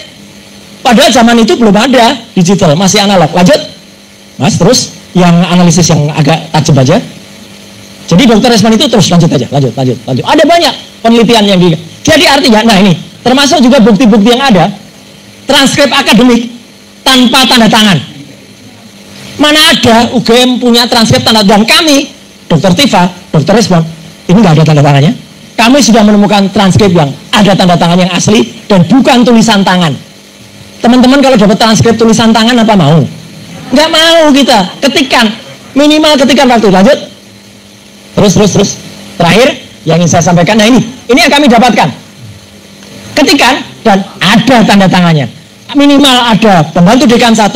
Padahal zaman itu belum ada digital, masih analog. Lanjut. Mas, terus yang analisis yang agak tajam aja. Jadi Dr. Resmond itu terus lanjut aja, lanjut. Ada banyak penelitian yang jadi artinya, nah ini termasuk juga bukti-bukti yang ada, transkrip akademik tanpa tanda tangan. Mana ada UGM punya transkrip tanda tangan? Kami, Dr. Tifa, Dr. Resmond, ini nggak ada tanda tangannya. Kami sudah menemukan transkrip yang ada tanda tangan yang asli dan bukan tulisan tangan. Teman-teman kalau dapat transkrip tulisan tangan apa mau? Nggak mau kita, ketikan, minimal ketikan waktu. Lanjut. Terus. Terakhir yang ingin saya sampaikan, nah ini yang kami dapatkan. Ketikan dan ada tanda tangannya. Minimal ada pembantu dekan 1,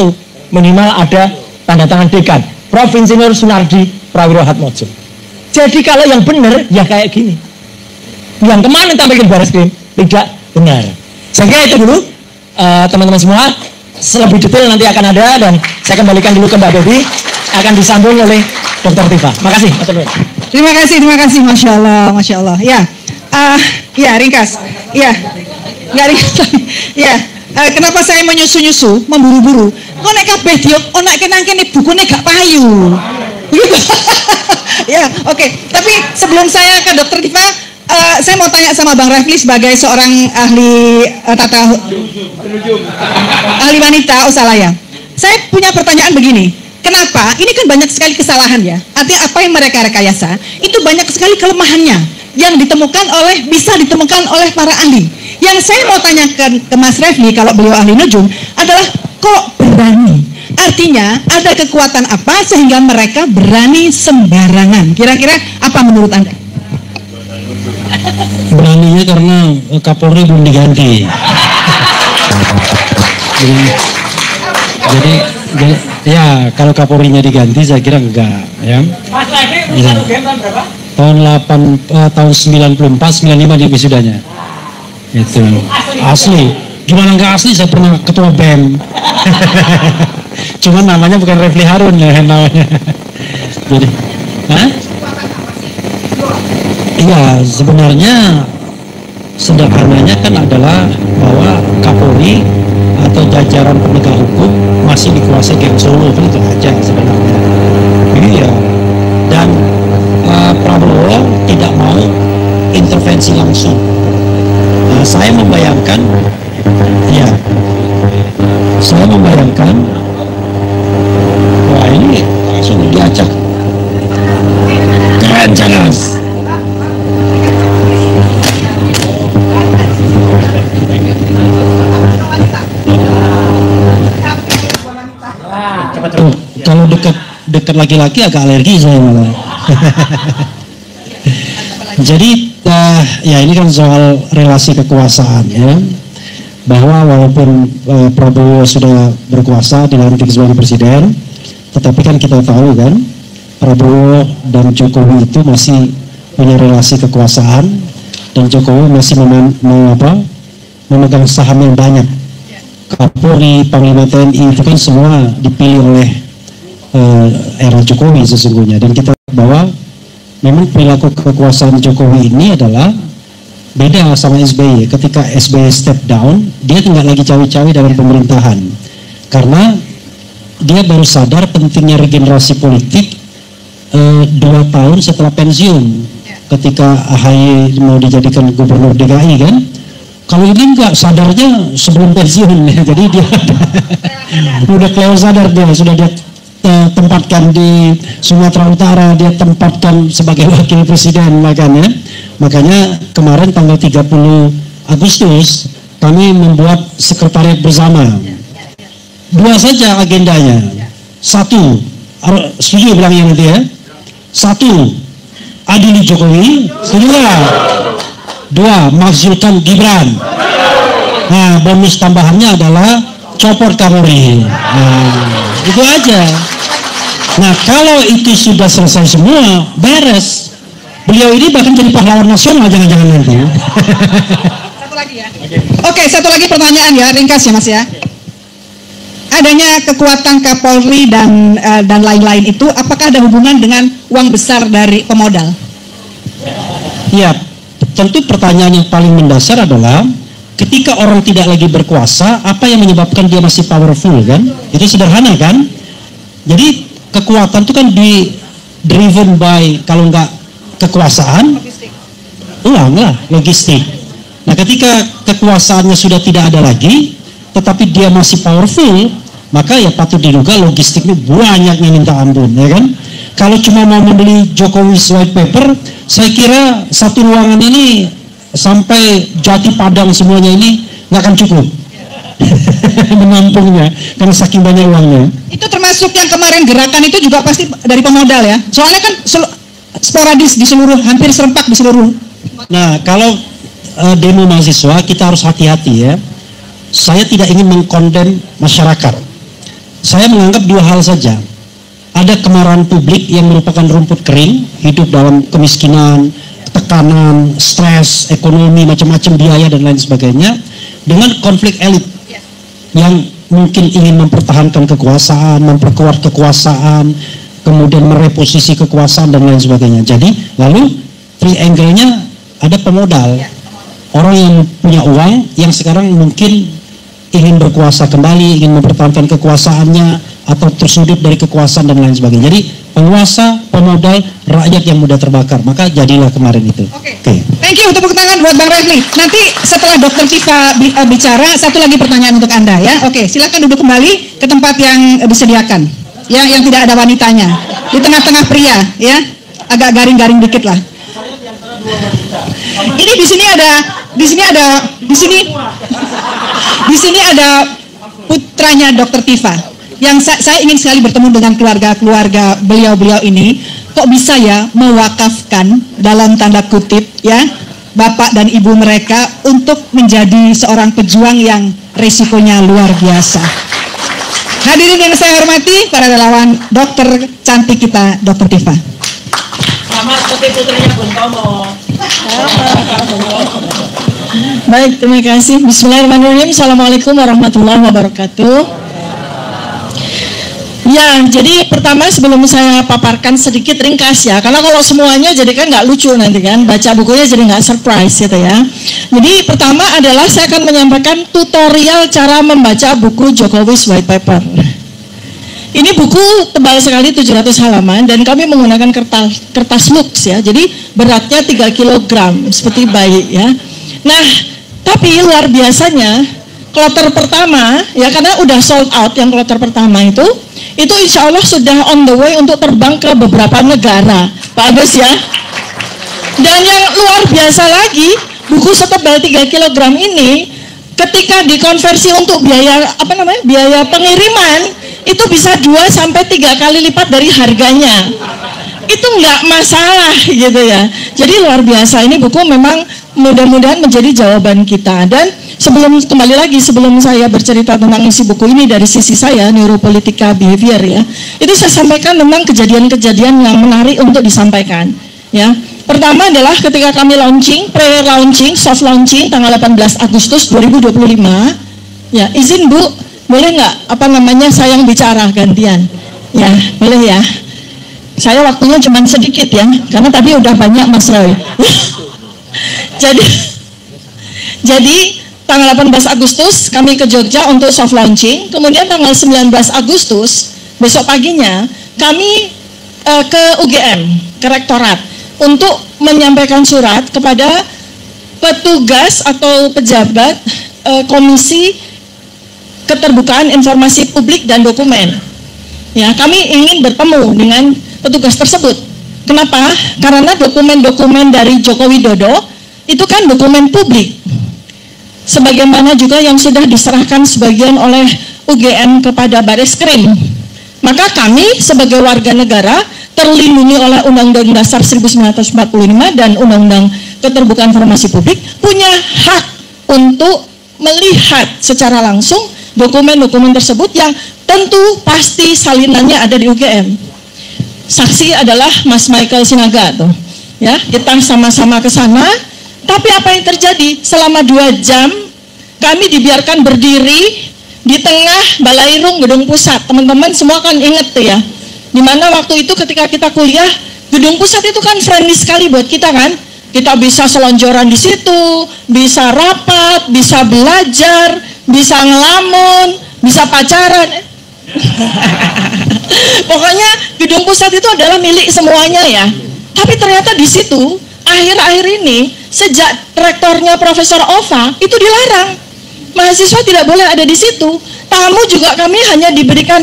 minimal ada tanda tangan dekan. Prof. Insinyur Sunardi Prawiro Hatmojo. Jadi kalau yang benar ya kayak gini. Yang kemarin tampilkan Barreskrim tidak benar. Saya kira itu dulu teman-teman semua. Lebih detail nanti akan ada dan saya kembalikan dulu ke Mbak Devi, akan disambung oleh Dr. Tifa. Makasih.
Terima kasih, Masya Allah. Ya, ringkas. Ya, nggak ringkas. Ya, kenapa saya menyusu-nyusu, memburu-buru? Kok nek kabeh diok, nek kenang-kene bukune gak payu. Gitu. Ya, oke. Tapi sebelum saya ke Dr. Tifa, saya mau tanya sama Bang Refli sebagai seorang ahli ahli wanita Usalaya. Saya punya pertanyaan begini. Kenapa? Ini kan banyak sekali kesalahan ya. Artinya apa yang mereka rekayasa itu banyak sekali kelemahannya yang bisa ditemukan oleh para ahli. Yang saya mau tanyakan ke Mas Refli kalau beliau ahli nujum adalah kok berani? Artinya ada kekuatan apa sehingga mereka berani sembarangan? Kira-kira apa menurut Anda?
Beraninya karena Kapolri belum diganti. Jadi ya kalau Kapolrinya diganti saya kira enggak ya.
Mas Refli lulusan UGM tahun berapa?
Tahun 94 95 di wisudanya. Itu asli. Gimana enggak asli? Saya pernah ketua BEM. Cuman namanya bukan Refli Harun ya namanya. Jadi, iya sebenarnya sederhananya kan adalah bahwa Kapolri atau jajaran penegak hukum masih dikuasai geng Solo, itu aja sebenarnya. Iya. Dan Prabowo tidak mau intervensi langsung. Nah, saya membayangkan wah ini langsung diajak keren jangan. Kalau dekat laki-laki agak alergi saya malah. Jadi ya ini kan soal relasi kekuasaan ya, bahwa walaupun Prabowo sudah berkuasa dilantik sebagai presiden, tetapi kan kita tahu kan Prabowo dan Jokowi itu masih punya relasi kekuasaan dan Jokowi masih memegang saham yang banyak. Kapolri, Panglima TNI itu kan semua dipilih oleh era Jokowi sesungguhnya, dan kita bahwa memang perilaku kekuasaan Jokowi ini adalah beda sama SBY. Ketika SBY step down, dia tidak lagi cawe-cawe dalam pemerintahan karena dia baru sadar pentingnya regenerasi politik 2 tahun setelah pensiun, ketika AHY mau dijadikan gubernur DKI kan. Kalau ini enggak, sadarnya sebelum pensiun ya. Jadi dia udah kelewat sadar, dia sudah dia tempatkan di Sumatera Utara, dia tempatkan sebagai wakil presiden makanya kemarin tanggal 30 Agustus kami membuat sekretariat bersama. 2 saja agendanya. 1, setuju bilangnya nanti ya. 1, adili Jokowi. Setuju nggak? 2, makzulkan Gibran. Nah, bonus tambahannya adalah copot Kapolri. Nah, itu aja. Nah, kalau itu sudah selesai semua, beres. Beliau ini bahkan jadi pahlawan nasional, jangan-jangan nanti.
Satu lagi ya. Oke, satu lagi pertanyaan ya, ringkas ya Mas ya. Adanya kekuatan Kapolri dan lain-lain itu, apakah ada hubungan dengan uang besar dari pemodal?
Ya, tentu pertanyaan yang paling mendasar adalah ketika orang tidak lagi berkuasa, apa yang menyebabkan dia masih powerful kan? Itu sederhana kan? Jadi kekuatan itu kan driven by, kalau nggak kekuasaan, logistik. Nah, ketika kekuasaannya sudah tidak ada lagi, tetapi dia masih powerful, maka ya patut diduga logistiknya banyaknya minta ampun, ya kan? Kalau cuma mau membeli Jokowi's White Paper, saya kira satu ruangan ini sampai Jati Padang semuanya ini nggak akan cukup menampungnya, karena saking banyak uangnya.
Itu termasuk yang kemarin gerakan itu juga pasti dari pemodal ya? Soalnya kan sporadis di seluruh, hampir serempak di seluruh.
Nah, kalau demo mahasiswa kita harus hati-hati ya. Saya tidak ingin mengkondem masyarakat. Saya menganggap 2 hal saja. Ada kemarahan publik yang merupakan rumput kering, hidup dalam kemiskinan, tekanan, stres, ekonomi, macam-macam biaya dan lain sebagainya, dengan konflik elit yang mungkin ingin mempertahankan kekuasaan, memperkuat kekuasaan, kemudian mereposisi kekuasaan dan lain sebagainya. Jadi lalu triangle-nya ada pemodal, orang yang punya uang yang sekarang mungkin ingin berkuasa kembali, ingin mempertahankan kekuasaannya, atau tersudut dari kekuasaan dan lain sebagainya. Jadi penguasa, pemodal, rakyat yang mudah terbakar. Maka jadilah kemarin itu.
Oke. Thank you, tepuk tangan buat Bang Refli. Nanti setelah Dr. Tifa bicara, satu lagi pertanyaan untuk Anda ya. Oke, silakan duduk kembali ke tempat yang disediakan. Ya, yang tidak ada wanitanya. Di tengah-tengah pria, ya. Agak garing-garing dikit lah. Ini di sini ada putranya Dr. Tifa. Yang saya ingin sekali bertemu dengan keluarga beliau ini. Kok bisa ya mewakafkan dalam tanda kutip ya bapak dan ibu mereka untuk menjadi seorang pejuang yang resikonya luar biasa. Hadirin yang saya hormati, para relawan dokter cantik kita, Dr. Tifa.
Sama seperti putrinya Bung Tomo.
Baik, terima kasih. Bismillahirrahmanirrahim. Assalamualaikum warahmatullahi wabarakatuh. Ya, jadi pertama sebelum saya paparkan sedikit ringkas ya, karena kalau semuanya jadi kan nggak lucu nanti kan, baca bukunya jadi nggak surprise gitu ya. Jadi pertama adalah saya akan menyampaikan tutorial cara membaca buku Jokowi's White Paper. Ini buku tebal sekali, 700 halaman, dan kami menggunakan kertas lux ya, jadi beratnya 3 kg seperti bayi ya. Nah, tapi luar biasanya kloter pertama ya, karena udah sold out yang kloter pertama itu insya Allah sudah on the way untuk terbang ke beberapa negara, Pak Agus ya. Dan yang luar biasa lagi, buku setebal 3 kg ini ketika dikonversi untuk biaya biaya pengiriman itu bisa 2-3 kali lipat dari harganya. Itu nggak masalah gitu ya. Jadi luar biasa, ini buku memang mudah-mudahan menjadi jawaban kita. Dan sebelum saya bercerita tentang isi buku ini dari sisi saya, neuropolitika behavior ya, itu saya sampaikan tentang kejadian-kejadian yang menarik untuk disampaikan ya. Pertama adalah ketika kami launching, pre-launching, soft launching tanggal 18 Agustus 2025. Ya, izin Bu, boleh nggak saya yang bicara gantian? Ya, boleh ya. Saya waktunya cuma sedikit ya, karena tadi udah banyak Mas Roy. Jadi tanggal 18 Agustus kami ke Jogja untuk soft launching. Kemudian tanggal 19 Agustus besok paginya kami ke UGM, ke Rektorat, untuk menyampaikan surat kepada petugas atau pejabat Komisi Keterbukaan Informasi Publik dan Dokumen. Ya, kami ingin bertemu dengan petugas tersebut. Kenapa? Karena dokumen-dokumen dari Joko Widodo itu kan dokumen publik. Sebagaimana juga yang sudah diserahkan sebagian oleh UGM kepada Bareskrim. Maka kami sebagai warga negara terlindungi oleh Undang-Undang Dasar 1945 dan Undang-Undang Keterbukaan Informasi Publik, punya hak untuk melihat secara langsung dokumen-dokumen tersebut yang tentu pasti salinannya ada di UGM. Saksi adalah Mas Michael Sinaga tuh. Ya, kita sama-sama ke sana. Tapi apa yang terjadi? Selama 2 jam kami dibiarkan berdiri di tengah Balairung Gedung Pusat. Teman-teman semua kan inget tuh ya. Dimana waktu itu ketika kita kuliah, Gedung Pusat itu kan friendly sekali buat kita kan. Kita bisa selonjoran di situ, bisa rapat, bisa belajar, bisa ngelamun, bisa pacaran. Pokoknya Gedung Pusat itu adalah milik semuanya ya. Tapi ternyata di situ akhir-akhir ini sejak rektornya Profesor Ova itu dilarang. Mahasiswa tidak boleh ada di situ. Tamu juga kami hanya diberikan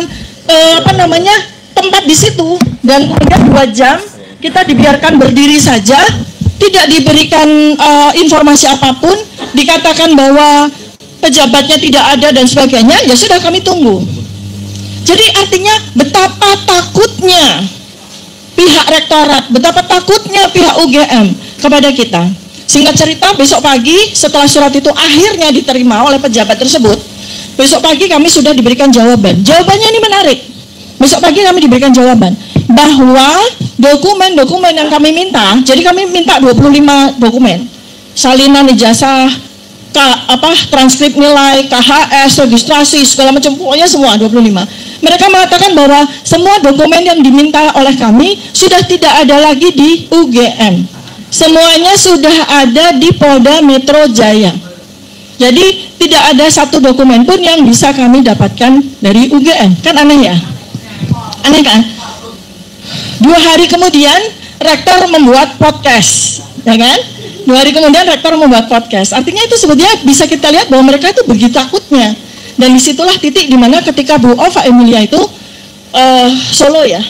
tempat di situ, dan kemudian 2 jam kita dibiarkan berdiri saja, tidak diberikan informasi apapun, dikatakan bahwa pejabatnya tidak ada dan sebagainya. Ya sudah, kami tunggu. Jadi artinya betapa takutnya pihak rektorat, betapa takutnya pihak UGM kepada kita. Singkat cerita, besok pagi setelah surat itu akhirnya diterima oleh pejabat tersebut, besok pagi kami sudah diberikan jawaban. Jawabannya ini menarik. Besok pagi kami diberikan jawaban bahwa dokumen-dokumen yang kami minta, jadi kami minta 25 dokumen. Salinan ijazah, transkrip nilai, KHS, registrasi, segala macam, pokoknya semua 25. Mereka mengatakan bahwa semua dokumen yang diminta oleh kami sudah tidak ada lagi di UGM. Semuanya sudah ada di Polda Metro Jaya. Jadi tidak ada satu dokumen pun yang bisa kami dapatkan dari UGM. Kan aneh ya? Aneh kan? 2 hari kemudian rektor membuat podcast, ya kan? 2 hari kemudian rektor membuat podcast. Artinya itu sebetulnya bisa kita lihat bahwa mereka itu begitu takutnya. Dan disitulah titik dimana ketika Bu Ova Emilia itu solo ya,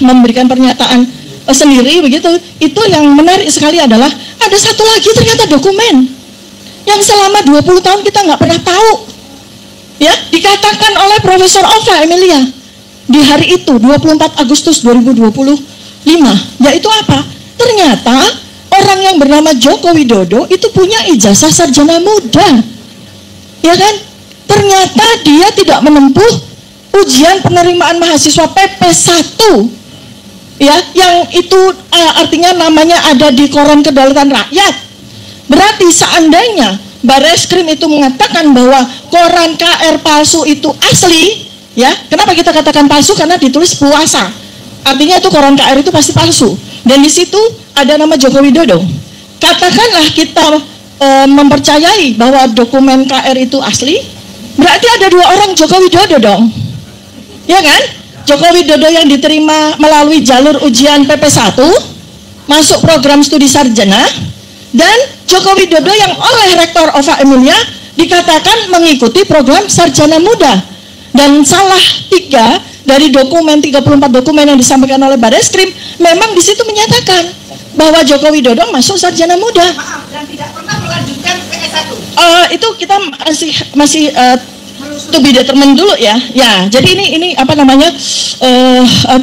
memberikan pernyataan sendiri begitu. Itu yang menarik sekali adalah ada satu lagi ternyata dokumen yang selama 20 tahun kita nggak pernah tahu. Ya, dikatakan oleh Profesor Ova Emilia di hari itu 24 Agustus 2025, yaitu apa? Ternyata orang yang bernama Joko Widodo itu punya ijazah sarjana muda. Ya kan? Ternyata dia tidak menempuh ujian penerimaan mahasiswa PP1. Ya, yang itu artinya namanya ada di Koran Kedaulatan Rakyat. Berarti seandainya Bareskrim itu mengatakan bahwa koran KR palsu itu asli, ya, kenapa kita katakan palsu? Karena ditulis puasa. Artinya itu koran KR itu pasti palsu. Dan di situ ada nama Joko Widodo. Katakanlah kita mempercayai bahwa dokumen KR itu asli, berarti ada 2 orang Joko Widodo dong. Ya kan? Joko Widodo yang diterima melalui jalur ujian PP1, masuk program studi sarjana, dan Joko Widodo yang oleh Rektor Ova Emilia dikatakan mengikuti program sarjana muda. Dan salah 3 dari 34 dokumen yang disampaikan oleh Bareskrim, memang di situ menyatakan bahwa Joko Widodo masuk sarjana muda.
Maaf, dan tidak pernah melanjutkan PS1.
Itu kita masih to be determined dulu ya. Ya, jadi ini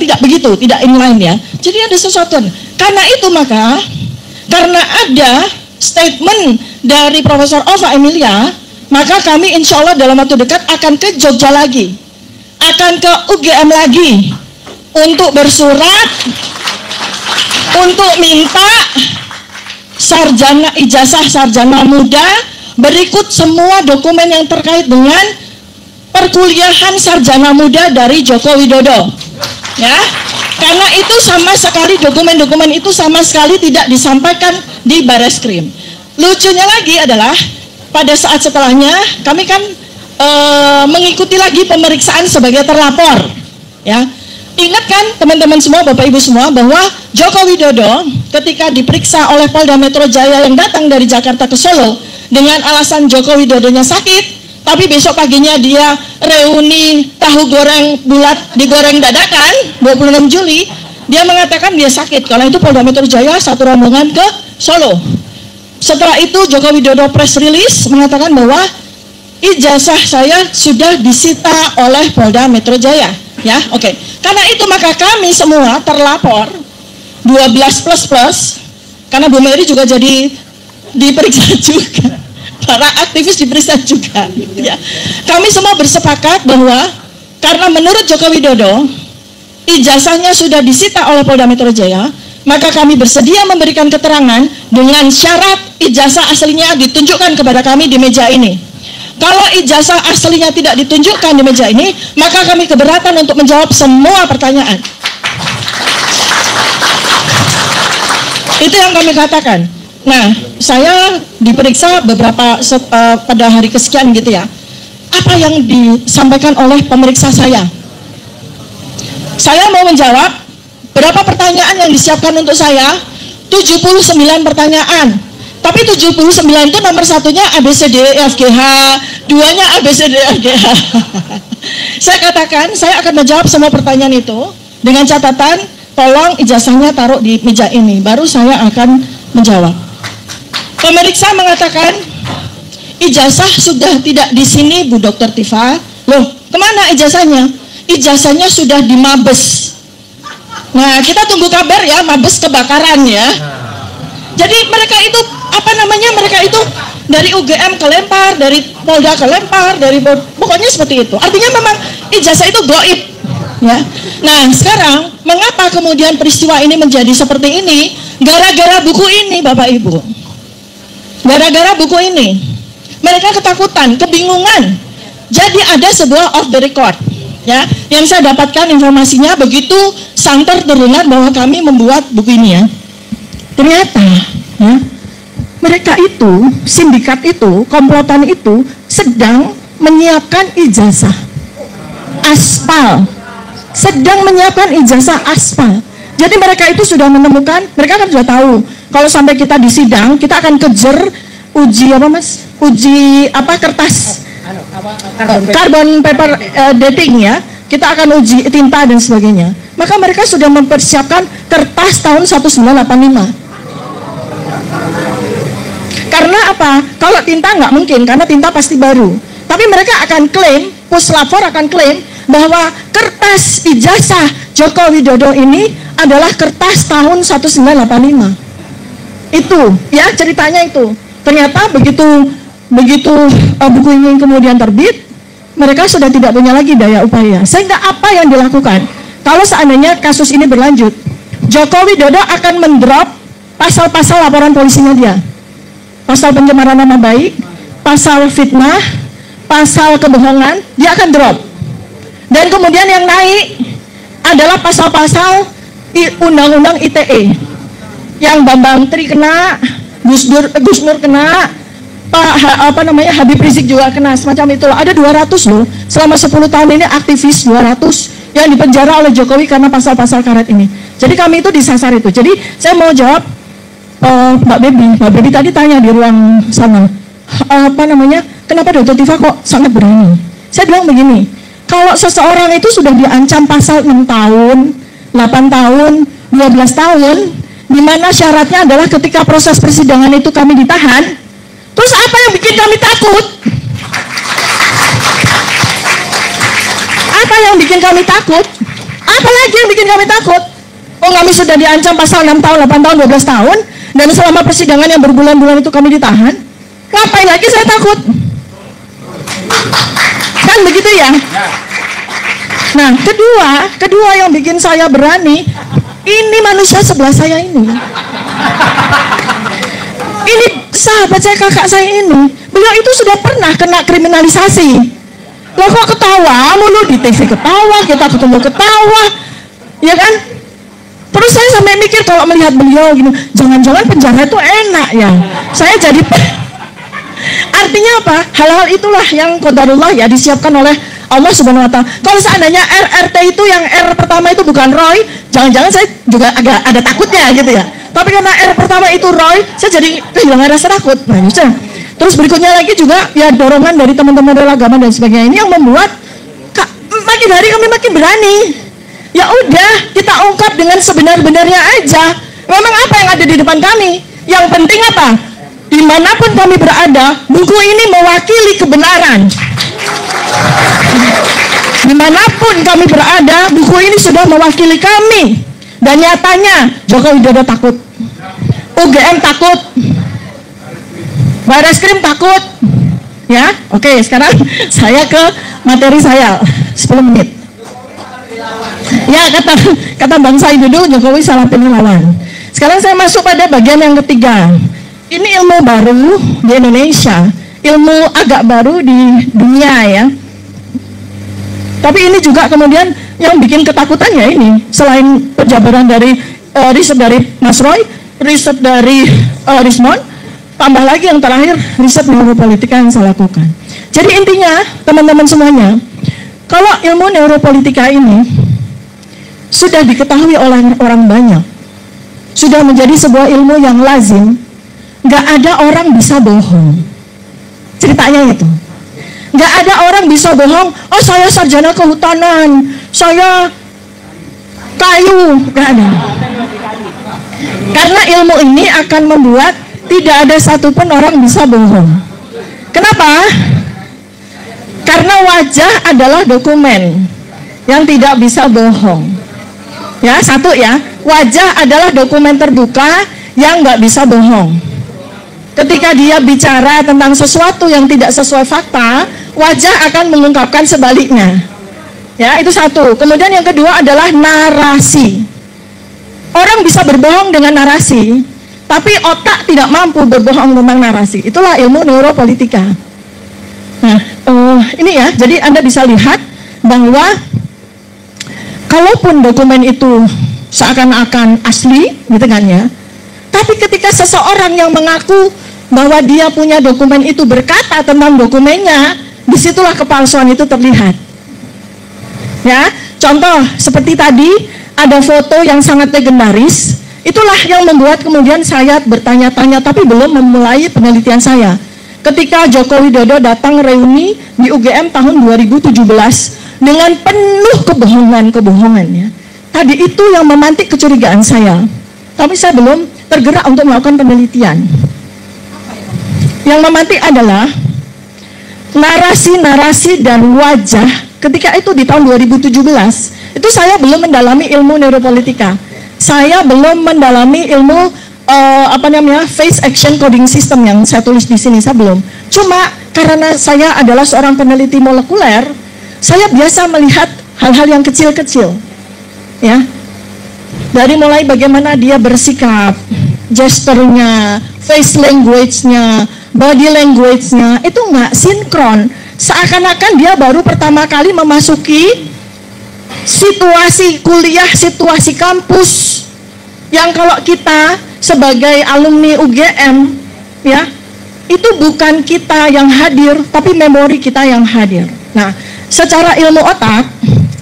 tidak begitu, tidak inline ya. Jadi ada sesuatu. Karena itu maka karena ada statement dari Profesor Ova Emilia, maka kami insya Allah dalam waktu dekat akan ke Jogja lagi, akan ke UGM lagi untuk bersurat untuk minta ijazah sarjana muda berikut semua dokumen yang terkait dengan perkuliahan sarjana muda dari Joko Widodo. Ya, karena itu sama sekali dokumen-dokumen itu sama sekali tidak disampaikan di Bareskrim. Lucunya lagi adalah pada saat setelahnya kami kan mengikuti lagi pemeriksaan sebagai terlapor. Ya, ingat kan teman-teman semua, Bapak Ibu semua, bahwa Joko Widodo ketika diperiksa oleh Polda Metro Jaya yang datang dari Jakarta ke Solo dengan alasan Joko Widodonya sakit, tapi besok paginya dia reuni tahu goreng bulat digoreng dadakan 26 Juli, dia mengatakan dia sakit. Karena itu Polda Metro Jaya satu rombongan ke Solo. Setelah itu Joko Widodo press release mengatakan bahwa ijazah saya sudah disita oleh Polda Metro Jaya. Ya, oke. Karena itu maka kami semua terlapor 12++, karena Bu Mary juga jadi diperiksa juga, para aktivis diperiksa juga. Ya. Kami semua bersepakat bahwa karena menurut Joko Widodo ijazahnya sudah disita oleh Polda Metro Jaya, maka kami bersedia memberikan keterangan dengan syarat ijazah aslinya ditunjukkan kepada kami di meja ini. Kalau ijazah aslinya tidak ditunjukkan di meja ini, maka kami keberatan untuk menjawab semua pertanyaan. Itu yang kami katakan. Nah, saya diperiksa beberapa pada hari kesekian gitu ya. Apa yang disampaikan oleh pemeriksa saya? Saya mau menjawab berapa pertanyaan yang disiapkan untuk saya? 79 pertanyaan. Tapi 79 itu nomor satunya ABCDEFGH, duanya ABCDEFGH. Saya katakan, saya akan menjawab semua pertanyaan itu dengan catatan, tolong ijazahnya taruh di meja ini, baru saya akan menjawab. Pemeriksa mengatakan, ijazah sudah tidak di sini Bu Dr. Tifa. Loh, kemana ijazahnya? Ijazahnya sudah di Mabes. Nah, kita tunggu kabar ya, Mabes kebakaran ya. Jadi mereka itu mereka itu dari UGM kelempar, dari Polda kelempar, pokoknya seperti itu. Artinya memang ijazah itu goib, ya. Nah, sekarang mengapa kemudian peristiwa ini menjadi seperti ini? Gara-gara buku ini, Bapak Ibu. Gara-gara buku ini, mereka ketakutan, kebingungan. Jadi ada sebuah off the record, ya, yang saya dapatkan informasinya begitu santer terdengar bahwa kami membuat buku ini ya. Ternyata, ya, mereka itu, sindikat itu, komplotan itu sedang menyiapkan ijazah aspal. Sedang menyiapkan ijazah aspal. Jadi mereka itu sudah menemukan, mereka kan sudah tahu, kalau sampai kita di sidang, kita akan kejar uji apa Mas? Uji apa kertas? Carbon paper dating ya. Kita akan uji tinta dan sebagainya. Maka mereka sudah mempersiapkan kertas tahun 1985. Karena apa? Kalau tinta nggak mungkin, karena tinta pasti baru. Tapi mereka akan klaim, puslapor akan klaim bahwa kertas ijazah Joko Widodo ini adalah kertas tahun 1985. Itu, ya ceritanya itu. Ternyata begitu buku ini kemudian terbit, mereka sudah tidak punya lagi daya upaya. Sehingga apa yang dilakukan? Kalau seandainya kasus ini berlanjut, Joko Widodo akan mendrop pasal-pasal laporan polisinya dia. Pasal pencemaran nama baik, pasal fitnah, pasal kebohongan, dia akan drop. Dan kemudian yang naik adalah pasal-pasal undang-undang ITE. Yang Bambang Tri kena, Gus Nur kena, Habib Rizik juga kena, semacam itulah. Ada 200 loh, selama 10 tahun ini aktivis 200 yang dipenjara oleh Jokowi karena pasal-pasal karet ini. Jadi kami itu disasar itu. Jadi saya mau jawab Mbak Baby tadi tanya di ruang sana, kenapa Dr. Tifa kok sangat berani? Saya bilang begini, kalau seseorang itu sudah diancam pasal 6 tahun, 8 tahun, 12 tahun, di mana syaratnya adalah ketika proses persidangan itu kami ditahan, terus apa yang bikin kami takut? Apa yang bikin kami takut? Apa lagi yang bikin kami takut? Oh, kami sudah diancam pasal 6 tahun, 8 tahun, 12 tahun, dan selama persidangan yang berbulan-bulan itu kami ditahan. Ngapain lagi saya takut? Kan begitu ya? Nah, kedua yang bikin saya berani, ini manusia sebelah saya ini. Ini sahabat saya, kakak saya ini. Beliau itu sudah pernah kena kriminalisasi. Loh kok ketawa mulu di TV, ketawa, kita ketemu ketawa. Ya kan? Terus saya sampai mikir kalau melihat beliau gini, jangan-jangan penjara itu enak ya. Saya jadi artinya apa? Hal-hal itulah yang qadarullah ya, disiapkan oleh Allah Subhanahu wa taala. Kalau seandainya RRT itu yang R pertama itu bukan Roy, jangan-jangan saya juga agak ada takutnya gitu ya. Tapi karena R pertama itu Roy, saya jadi kehilangan rasa takut. Nah, gitu. Terus berikutnya lagi juga ya dorongan dari teman-teman beragama dan sebagainya ini yang membuat makin hari kami makin berani. Ya udah, kita ungkap dengan sebenar-benarnya aja. Memang apa yang ada di depan kami? Yang penting apa? Dimanapun kami berada, buku ini mewakili kebenaran. Dimanapun kami berada, buku ini sudah mewakili kami. Dan nyatanya, Joko Widodo takut, UGM takut, Barreskrim takut. Ya, oke, sekarang saya ke materi saya, 10 menit. Ya, kata Bang Said dulu, Jokowi salah pilih lawan. Sekarang saya masuk pada bagian yang ketiga. Ini ilmu baru di Indonesia, ilmu agak baru di dunia ya. Tapi ini juga kemudian yang bikin ketakutan ya ini, selain penjabaran dari riset dari Mas Roy, riset dari Rismon, tambah lagi yang terakhir riset neuropolitika yang saya lakukan. Jadi intinya teman-teman semuanya, kalau ilmu neuropolitika ini sudah diketahui oleh orang banyak, sudah menjadi sebuah ilmu yang lazim, nggak ada orang bisa bohong. Ceritanya itu, nggak ada orang bisa bohong. Oh saya sarjana kehutanan, saya kayu, nggak ada. Karena ilmu ini akan membuat tidak ada satupun orang bisa bohong. Kenapa? Karena wajah adalah dokumen yang tidak bisa bohong. Ya, satu ya, wajah adalah dokumen terbuka yang nggak bisa bohong. Ketika dia bicara tentang sesuatu yang tidak sesuai fakta, wajah akan mengungkapkan sebaliknya. Ya, itu satu. Kemudian yang kedua adalah narasi. Orang bisa berbohong dengan narasi, tapi otak tidak mampu berbohong tentang narasi. Itulah ilmu neuropolitika. Nah, ini ya, jadi Anda bisa lihat bahwa kalaupun dokumen itu seakan-akan asli, gitu kan ya, tapi ketika seseorang yang mengaku bahwa dia punya dokumen itu berkata tentang dokumennya, disitulah kepalsuan itu terlihat. Ya, contoh seperti tadi ada foto yang sangat legendaris, itulah yang membuat kemudian saya bertanya-tanya, tapi belum memulai penelitian saya. Ketika Joko Widodo datang reuni di UGM tahun 2017 dengan penuh kebohongan ya. Tadi itu yang memantik kecurigaan saya. Tapi saya belum tergerak untuk melakukan penelitian. Yang memantik adalah narasi-narasi dan wajah ketika itu di tahun 2017. Itu saya belum mendalami ilmu neuropolitika. Saya belum mendalami ilmu face action coding system yang saya tulis di sini, saya belum. Cuma karena saya adalah seorang peneliti molekuler, saya biasa melihat hal-hal yang kecil-kecil, ya. Dari mulai bagaimana dia bersikap, gesturnya, face language-nya, body language-nya, itu nggak sinkron. Seakan-akan dia baru pertama kali memasuki situasi kuliah, situasi kampus, yang kalau kita sebagai alumni UGM, ya, itu bukan kita yang hadir, tapi memori kita yang hadir. Nah, secara ilmu otak,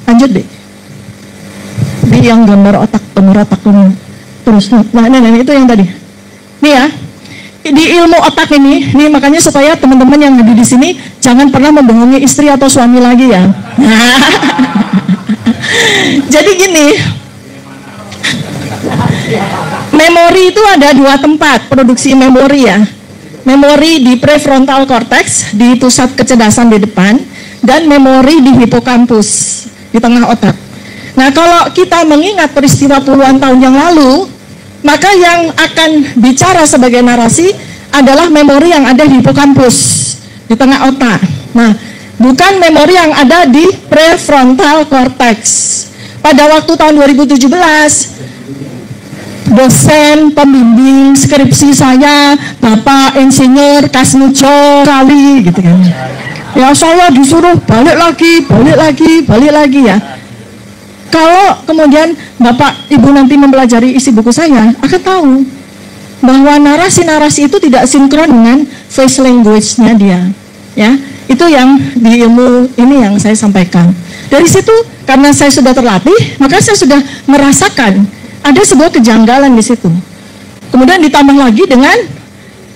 lanjut deh. Ini yang gambar otak, penur otak terus. Nah, ini itu yang tadi. Nih ya, di ilmu otak ini makanya supaya teman-teman yang hadir di sini jangan pernah membohongi istri atau suami lagi ya. Jadi gini. Memori itu ada dua tempat produksi memori ya. Memori di prefrontal cortex, di pusat kecerdasan di depan, dan memori di hipokampus, di tengah otak. Nah, kalau kita mengingat peristiwa puluhan tahun yang lalu, maka yang akan bicara sebagai narasi adalah memori yang ada di hipokampus, di tengah otak. Nah, bukan memori yang ada di prefrontal cortex. Pada waktu tahun 2017, dosen pembimbing skripsi saya Bapak Insinyur Kasmujo kali gitu kan. Ya saya disuruh balik lagi ya. Kalau kemudian Bapak Ibu nanti mempelajari isi buku saya akan tahu bahwa narasi-narasi itu tidak sinkron dengan face language-nya dia. Ya, itu yang di ilmu ini yang saya sampaikan. Dari situ karena saya sudah terlatih, maka saya sudah merasakan ada sebuah kejanggalan di situ. Kemudian ditambah lagi dengan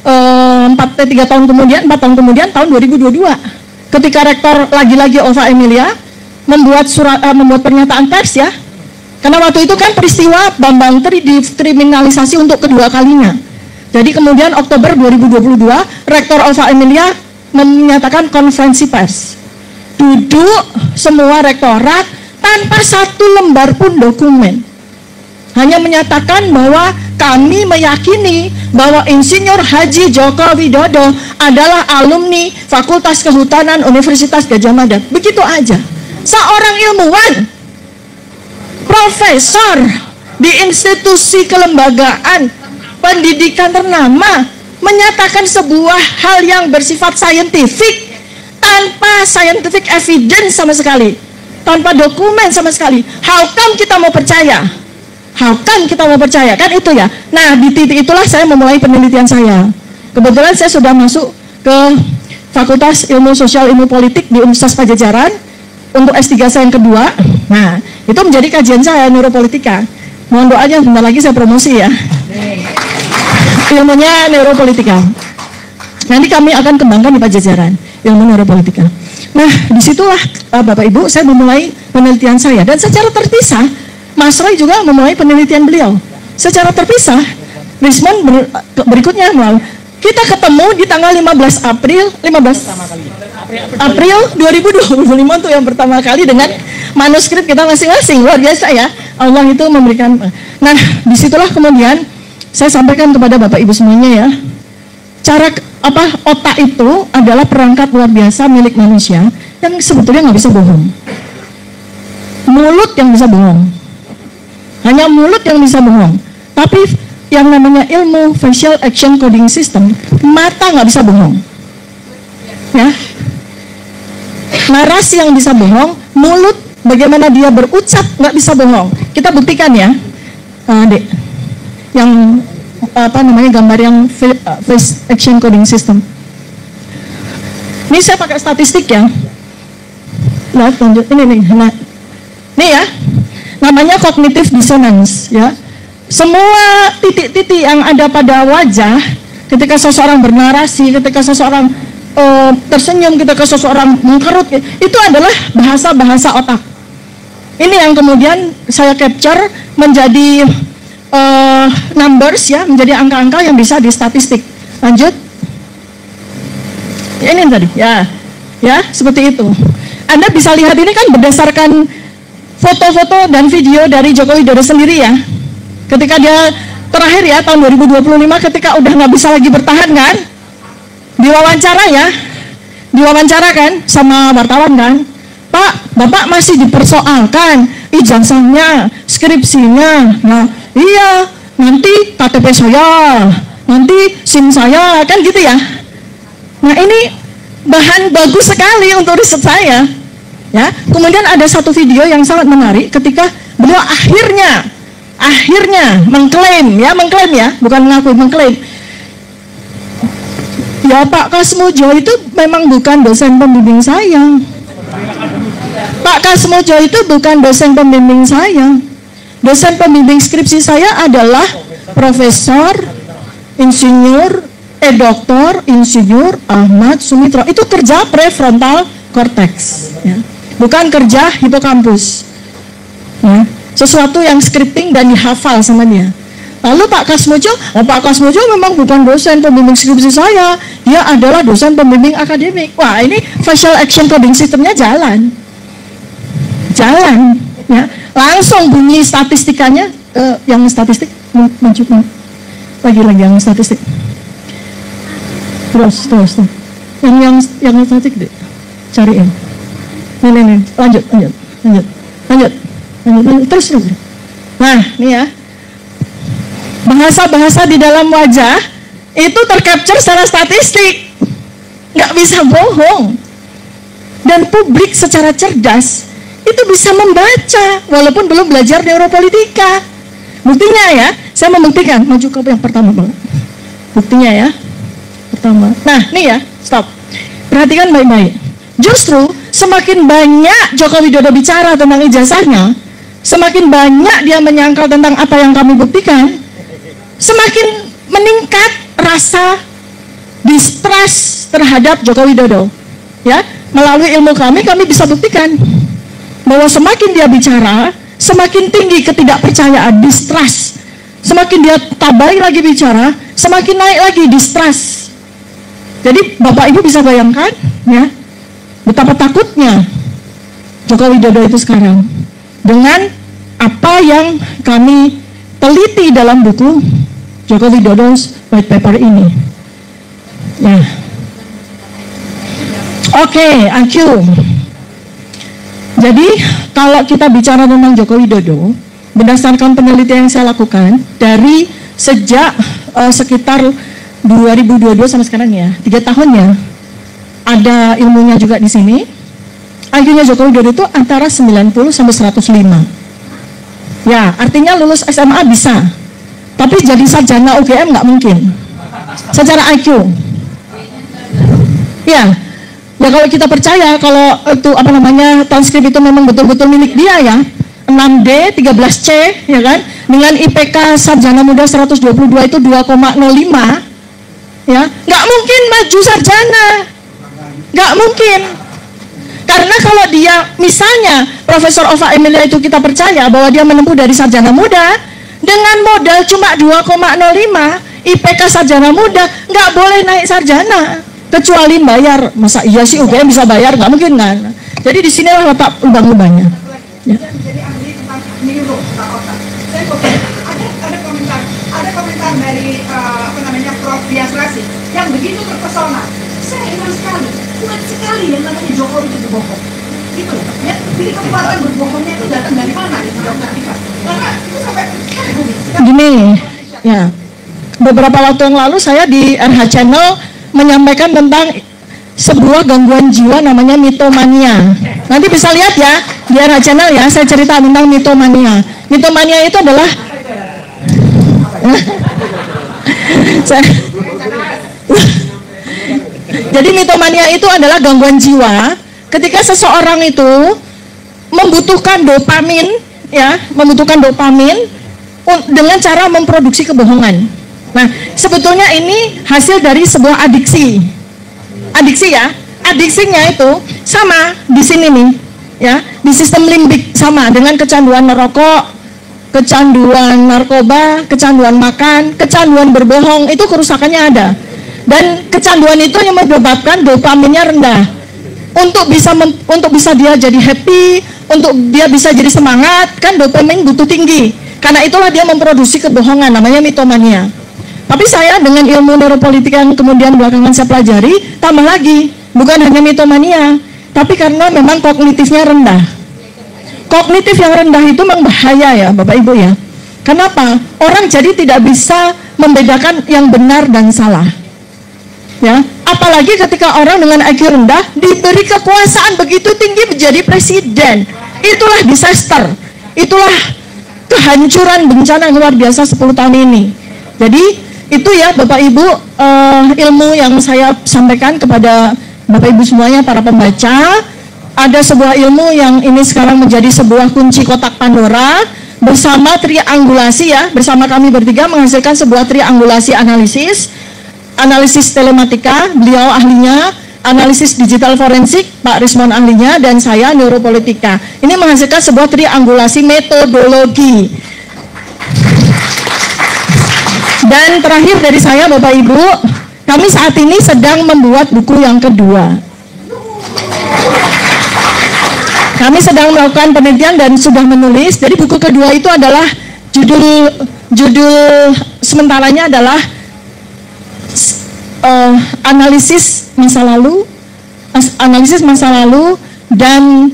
4 tahun kemudian tahun 2022 ketika rektor lagi-lagi Ova Emilia membuat pernyataan pers ya. Karena waktu itu kan peristiwa Bambang Tri dikriminalisasi untuk kedua kalinya. Jadi kemudian Oktober 2022 rektor Ova Emilia menyatakan konferensi pers. Duduk semua rektorat tanpa satu lembar pun dokumen. Hanya menyatakan bahwa kami meyakini bahwa Insinyur Haji Joko Widodo adalah alumni Fakultas Kehutanan Universitas Gadjah Mada. Begitu aja. Seorang ilmuwan, profesor di institusi kelembagaan pendidikan ternama menyatakan sebuah hal yang bersifat saintifik tanpa scientific evidence sama sekali, tanpa dokumen sama sekali. How come kita mau percaya? Kan itu ya. Nah, di titik itulah saya memulai penelitian saya. Kebetulan saya sudah masuk ke Fakultas Ilmu Sosial Ilmu Politik di Universitas Padjadjaran untuk S3 saya yang kedua. Nah, itu menjadi kajian saya neuropolitika. Mohon doanya sebentar lagi saya promosi ya. Ilmunya neuropolitika. Nanti kami akan kembangkan di Padjadjaran ilmu neuropolitika. Nah, disitulah Bapak Ibu saya memulai penelitian saya dan secara terpisah Mas Roy juga memulai penelitian beliau. Secara terpisah, Rismond berikutnya kita ketemu di tanggal 15 April 2025 untuk yang pertama kali dengan manuskrip kita masing-masing. Luar biasa ya. Allah itu memberikan. Nah, disitulah kemudian saya sampaikan kepada Bapak Ibu semuanya ya. Otak itu adalah perangkat luar biasa milik manusia yang sebetulnya nggak bisa bohong. Mulut yang bisa bohong. Hanya mulut yang bisa bohong. Tapi yang namanya ilmu facial action coding system, mata nggak bisa bohong. Ya. Narasi yang bisa bohong, mulut bagaimana dia berucap nggak bisa bohong. Kita buktikan ya, Dek. Yang gambar yang face action coding system. Ini saya pakai statistik ya. Lihat lanjut ini. Nah, ini ya. Namanya cognitive dissonance ya. Semua titik-titik yang ada pada wajah ketika seseorang bernarasi, ketika seseorang tersenyum, ketika seseorang mengkerut, itu adalah bahasa-bahasa otak. Ini yang kemudian saya capture menjadi numbers ya, menjadi angka-angka yang bisa di statistik. Lanjut. Ini tadi ya. Ya, seperti itu. Anda bisa lihat ini kan berdasarkan foto-foto dan video dari Joko Widodo sendiri ya. Ketika dia terakhir ya tahun 2025 ketika udah nggak bisa lagi bertahan kan, diwawancara kan sama wartawan kan, Pak, Bapak masih dipersoalkan ijazahnya, skripsinya. Nah, iya, nanti KTP saya, nanti SIM saya, kan gitu ya. Nah, ini bahan bagus sekali untuk riset saya. Ya, kemudian ada satu video yang sangat menarik ketika beliau akhirnya mengklaim ya, bukan mengakui, mengklaim. Ya Pak Kasmujo itu memang bukan dosen pembimbing saya. Pak Kasmujo itu bukan dosen pembimbing saya. Dosen pembimbing skripsi saya adalah Profesor Dr. Insinyur Ahmad Sumitro. Itu kerja prefrontal cortex ya. Bukan kerja hipokampus ya. Sesuatu yang scripting dan dihafal sama dia. Lalu Pak Kasmujo memang bukan dosen pembimbing skripsi saya, dia adalah dosen pembimbing akademik. Wah, ini facial action coding sistemnya jalan ya. Langsung bunyi statistikanya, yang statistik menunjukkan lagi yang statistik. Terus yang statistik deh, cariin. Nih, lanjut. Terus. Nah, ini ya. bahasa-bahasa di dalam wajah itu tercapture secara statistik, nggak bisa bohong. Dan publik secara cerdas itu bisa membaca walaupun belum belajar neuropolitika. Buktinya ya, saya membuktikan. Maju ke yang pertama Bang. Buktinya ya, pertama. Nah nih ya, stop. Perhatikan baik-baik. Justru semakin banyak Joko Widodo bicara tentang ijazahnya, semakin banyak dia menyangkal tentang apa yang kami buktikan, semakin meningkat rasa distrust terhadap Joko Widodo. Ya, melalui ilmu kami bisa buktikan bahwa semakin dia bicara, semakin tinggi ketidakpercayaan, distrust. Semakin dia tabari lagi bicara, semakin naik lagi distrust. Jadi Bapak Ibu bisa bayangkan ya, betapa takutnya Joko Widodo itu sekarang dengan apa yang kami teliti dalam buku Joko Widodo's White Paper ini. Nah, oke, IQ. Jadi kalau kita bicara tentang Joko Widodo, berdasarkan penelitian yang saya lakukan dari sejak sekitar 2022 sampai sekarang ya, 3 tahun ya, ada ilmunya juga di sini. IQ-nya Joko Widodo itu antara 90 sampai 105. Ya, artinya lulus SMA bisa, tapi jadi sarjana UGM nggak mungkin. Secara IQ. Ya, ya kalau kita percaya kalau itu apa namanya transkrip itu memang betul-betul milik dia ya, 6D, 13C, ya kan, dengan IPK sarjana muda 122 itu 2,05. Ya, nggak mungkin maju sarjana, nggak mungkin. Karena kalau dia, misalnya Profesor Ova Emilia itu kita percaya bahwa dia menempuh dari sarjana muda dengan modal cuma 2,05, IPK sarjana muda nggak boleh naik sarjana kecuali bayar. Masa iya sih UGM bisa bayar? Nggak mungkin kan. Jadi di sinilah letak lubang-lubangnya. Ya.
Jadi ahli tentang neuro tentang otak. Saya kok ada komentar dari apa namanya Prof. Dias Rasi yang begitu terpesona. Saya heran sekali, kuat sekali yang namanya Jokowi itu berbohong. Gitu ya. Jadi kekuatan berbohongnya itu datang dari mana di dokter kita? Karena itu sampai
gini, ya. Beberapa waktu yang lalu saya di RH Channel menyampaikan tentang sebuah gangguan jiwa namanya mitomania. Nanti bisa lihat ya di RH Channel ya, saya cerita tentang mitomania. Mitomania itu adalah jadi mitomania itu adalah gangguan jiwa ketika seseorang itu membutuhkan dopamin ya, membutuhkan dopamin dengan cara memproduksi kebohongan. Nah, sebetulnya ini hasil dari sebuah adiksi. Adiksi ya, adiksinya itu sama di sini nih, ya, di sistem limbik sama dengan kecanduan merokok, kecanduan narkoba, kecanduan makan, kecanduan berbohong, itu kerusakannya ada. Dan kecanduan itu yang menyebabkan dopaminnya rendah. Untuk bisa dia jadi happy, untuk dia bisa jadi semangat, kan dopamin butuh tinggi. Karena itulah dia memproduksi kebohongan, namanya mitomania. Tapi saya dengan ilmu neuropolitik yang kemudian belakangan saya pelajari, tambah lagi, bukan hanya mitomania, tapi karena memang kognitifnya rendah. Kognitif yang rendah itu memang bahaya ya Bapak Ibu ya. Kenapa? Orang jadi tidak bisa membedakan yang benar dan salah. Ya, apalagi ketika orang dengan IQ rendah diberi kekuasaan begitu tinggi menjadi presiden. Itulah disaster. Itulah kehancuran bencana yang luar biasa 10 tahun ini. Jadi itu ya Bapak Ibu ilmu yang saya sampaikan kepada Bapak Ibu semuanya para pembaca. Ada sebuah ilmu yang ini sekarang menjadi sebuah kunci kotak Pandora bersama triangulasi ya, bersama kami bertiga menghasilkan sebuah triangulasi analisis telematika, beliau ahlinya, analisis digital forensik, Pak Rismon ahlinya, dan saya neuropolitika. Ini menghasilkan sebuah triangulasi metodologi. Dan terakhir dari saya Bapak Ibu, kami saat ini sedang membuat buku yang kedua. Kami sedang melakukan penelitian dan sudah menulis. Jadi buku kedua itu adalah judul sementaranya adalah analisis masa lalu dan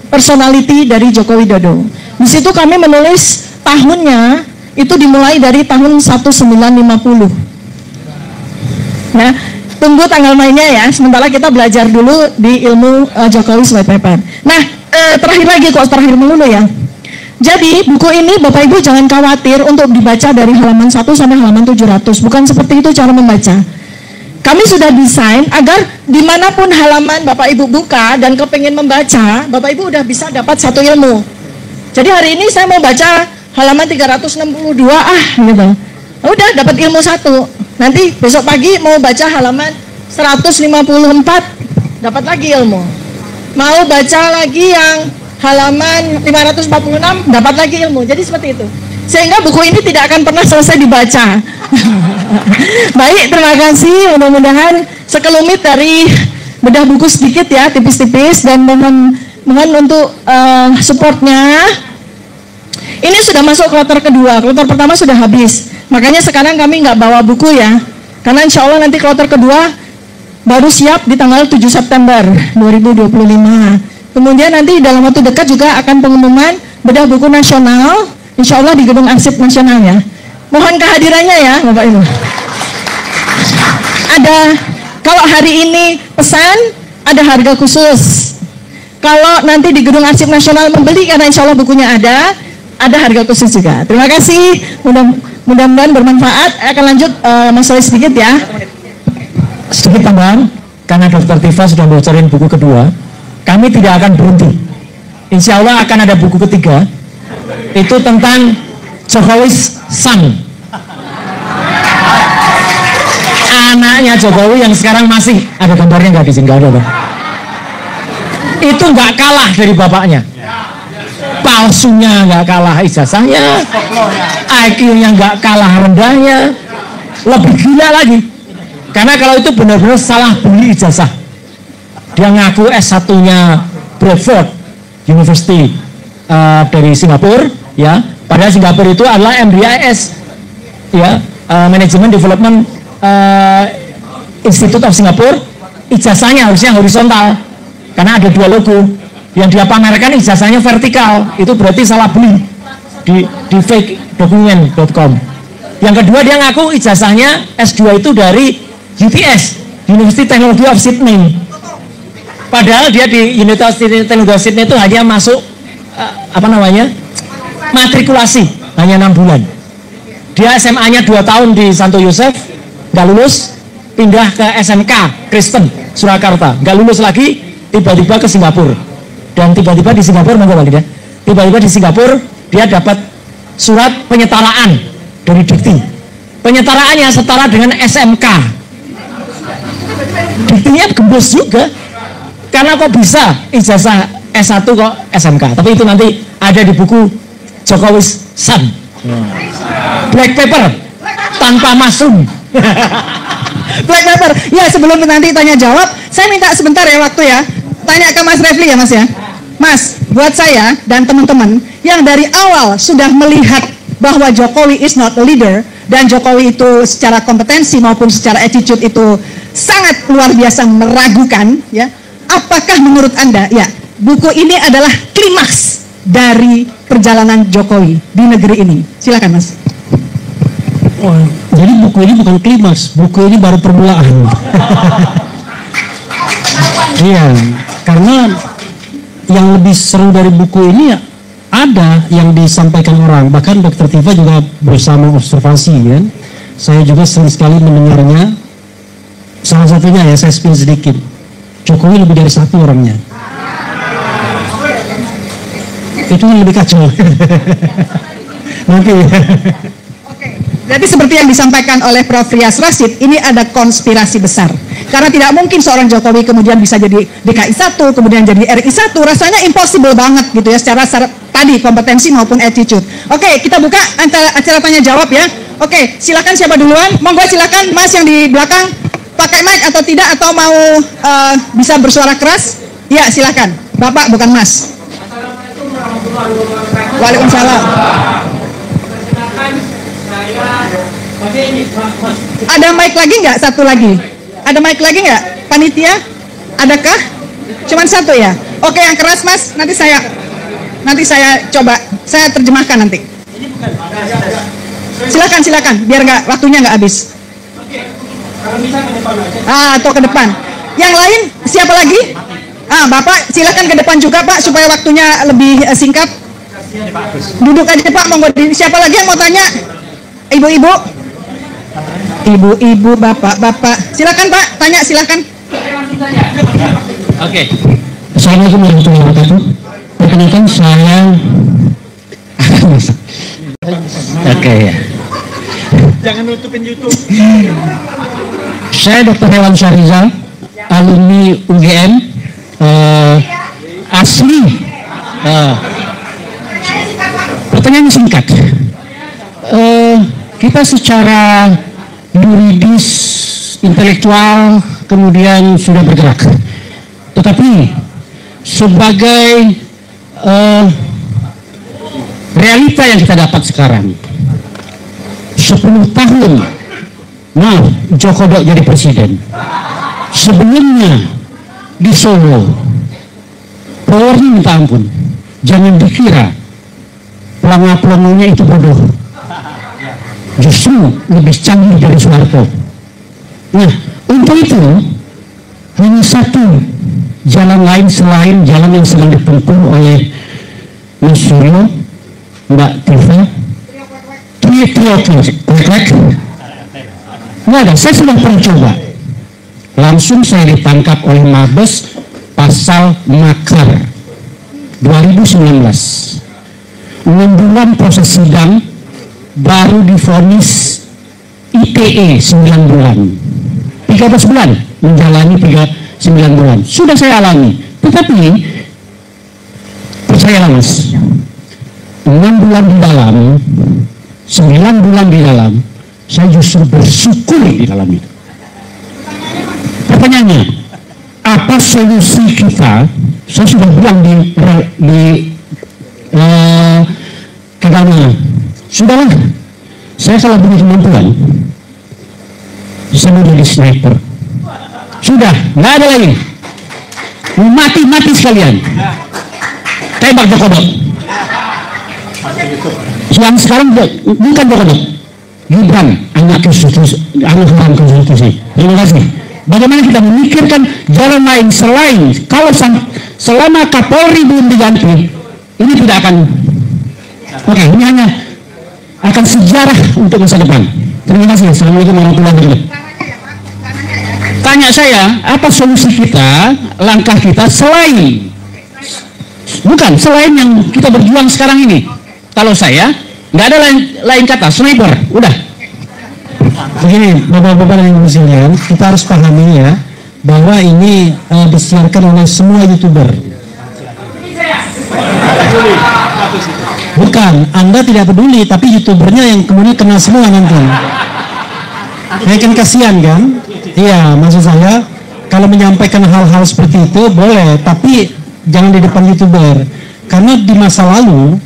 personality dari Joko Widodo. Di situ kami menulis tahunnya, itu dimulai dari tahun 1950. Nah, tunggu tanggal mainnya ya, sementara kita belajar dulu di ilmu Jokowi White Paper. Nah, terakhir lagi kok, terakhir melulu ya. Jadi buku ini Bapak Ibu jangan khawatir untuk dibaca dari halaman 1 sampai halaman 700. Bukan seperti itu cara membaca. Kami sudah desain agar dimanapun halaman Bapak Ibu buka dan kepengen membaca, Bapak Ibu udah bisa dapat satu ilmu. Jadi hari ini saya mau baca halaman 362 gitu. Udah dapat ilmu satu. Nanti besok pagi mau baca halaman 154, dapat lagi ilmu. Mau baca lagi yang halaman 546, dapat lagi ilmu. Jadi seperti itu. Sehingga buku ini tidak akan pernah selesai dibaca. Baik, terima kasih. Mudah-mudahan sekelumit dari bedah buku sedikit ya, tipis-tipis, dan mohon untuk supportnya. Ini sudah masuk kloter kedua, kloter pertama sudah habis. Makanya sekarang kami nggak bawa buku ya, karena insya Allah nanti kloter kedua baru siap di tanggal 7 September 2025. Kemudian nanti dalam waktu dekat juga akan pengumuman bedah buku nasional, insya Allah di Gedung Arsip Nasional ya. Mohon kehadirannya ya Bapak Ibu. Ada, kalau hari ini pesan, ada harga khusus. Kalau nanti di Gedung Arsip Nasional membeli, karena insya Allah bukunya ada harga khusus juga. Terima kasih, mudah-mudahan bermanfaat. Akan lanjut Mas Roy sedikit ya.
Sedikit tambahan, karena Dr. Tifa sudah bocorin buku kedua, kami tidak akan berhenti. Insya Allah akan ada buku ketiga, itu tentang Jokowi's son, anaknya Jokowi yang sekarang masih ada gambarnya nggak di sini? Nggak ada, Bang. Itu nggak kalah dari bapaknya, palsunya nggak kalah ijazahnya, IQ-nya nggak kalah rendahnya, lebih gila lagi. Karena kalau itu benar-benar salah beli ijazah. Dia ngaku S1-nya Bradford University dari Singapura, ya. Padahal Singapura itu adalah MDIS, ya, Management Development Institute of Singapore. Ijazahnya harusnya horizontal, karena ada dua logo. Yang dia pamerkan ijazahnya vertikal, itu berarti salah beli di fakedocument.com. Yang kedua, dia ngaku ijazahnya S2 itu dari UTS, University Technology of Sydney. Padahal dia di University Technology of Sydney itu hanya masuk matrikulasi hanya 6 bulan. Dia SMA-nya 2 tahun di Santo Yosef, nggak lulus, pindah ke SMK Kristen Surakarta, nggak lulus lagi, tiba-tiba ke Singapura. Dan tiba-tiba di Singapura, tiba-tiba di Singapura dia dapat surat penyetaraan dari Dikti. Penyetaraannya setara dengan SMK. Diktinya gembos juga. Karena kok bisa ijazah S1 kok SMK. Tapi itu nanti ada di buku Jokowi's son. Black paper tanpa masum.
Black paper. Ya, sebelum nanti tanya jawab, saya minta sebentar ya waktu ya. Tanya ke Mas Refli ya Mas ya. Mas, buat saya dan teman-teman yang dari awal sudah melihat bahwa Jokowi is not a leader, dan Jokowi itu secara kompetensi maupun secara attitude itu sangat luar biasa meragukan, ya. Apakah menurut Anda, ya, buku ini adalah klimaks dari perjalanan Jokowi di negeri ini? Silakan Mas.
Oh, jadi buku ini bukan klimaks, buku ini baru permulaan. Iya, karena yang lebih seru dari buku ini ada yang disampaikan orang. Bahkan Dr. Tifa juga berusaha mengobservasi, kan. Saya juga sering sekali mendengarnya. Salah satunya ya, saya spin sedikit. Jokowi lebih dari satu orangnya. Itu yang lebih kacau. Nanti.
Oke, jadi seperti yang disampaikan oleh Prof. Rias Rasid, ini ada konspirasi besar. Karena tidak mungkin seorang Jokowi kemudian bisa jadi DKI 1, kemudian jadi RI 1, rasanya impossible banget gitu ya, secara tadi kompetensi maupun attitude. Oke, kita buka acara tanya jawab ya. Oke, silakan siapa duluan? Monggo silakan Mas yang di belakang, pakai mic atau tidak, atau mau bisa bersuara keras? Ya, silakan. Bapak bukan Mas. Waalaikumsalam. Ada mic lagi nggak? Satu lagi. Ada mic lagi nggak? Panitia? Adakah? Cuman satu ya? Oke, yang keras Mas. Nanti saya coba. Saya terjemahkan nanti. Silakan, biar waktunya nggak habis. Atau ke depan. Yang lain siapa lagi? Bapak silakan ke depan juga Pak, supaya waktunya lebih singkat. Duduk aja Pak, monggo. Siapa lagi yang mau tanya? Ibu-ibu, bapak, silakan Pak, tanya silakan.
Oke. Assalamualaikum warahmatullahi wabarakatuh. Perkenalkan saya. Oke ya.
Jangan nutupin YouTube.
Saya Dr. Hewan Syahrizal, alumni UGM, asli. Pertanyaan singkat. Kita secara yuridis, intelektual, kemudian sudah bergerak. Tetapi sebagai realita yang kita dapat sekarang, 10 tahun Joko Widodo jadi presiden. Sebelumnya di Solo powernya minta ampun. Jangan dikira pelangga-pelanganya itu bodoh, justru lebih canggih dari Soeharto. Nah, untuk itu hanya satu jalan lain selain jalan yang sedang ditempuh oleh Mas Suryo, Mbak Tifa. Nggak ada, saya sudah pernah coba. Langsung saya ditangkap oleh Mabes pasal makar 2019. 6 bulan proses sidang, baru divonis ITE 9 bulan. 13 bulan menjalani 9 bulan. Sudah saya alami. Tetapi percayalah Mas, 6 bulan di dalam, 9 bulan di dalam, saya justru bersyukur di dalam itu. Pertanyaannya, apa solusi kita? Saya sudah bilang di kegagalan. Sudahlah, saya kalau punya kemampuan, saya mau jadi sniper. Sudah, nggak ada lagi. Mati sekalian. Tembak Joko Widodo. Yang sekarang bukan Joko Widodo, Gibran, anak konstitusi. Terima kasih. Bagaimana kita memikirkan jalan lain selain kalau selama Kapolri belum diganti, ini tidak akan. Oke, ini hanya akan sejarah untuk masa depan. Terima kasih. Assalamualaikum warahmatullahi wabarakatuh. Tanya saya, apa solusi kita, langkah kita selain yang kita berjuang sekarang ini? Kalau saya, nggak ada lain kata, sniper, udah.
Begini, Bapak-Bapak dan Ibu sekalian, kita harus pahami ya, bahwa ini disiarkan oleh semua YouTuber. Bukan, Anda tidak peduli, tapi YouTubernya yang kemudian kena semua nanti. Saya kan kasihan kan? Iya, maksud saya, kalau menyampaikan hal-hal seperti itu boleh, tapi jangan di depan YouTuber. Karena di masa lalu,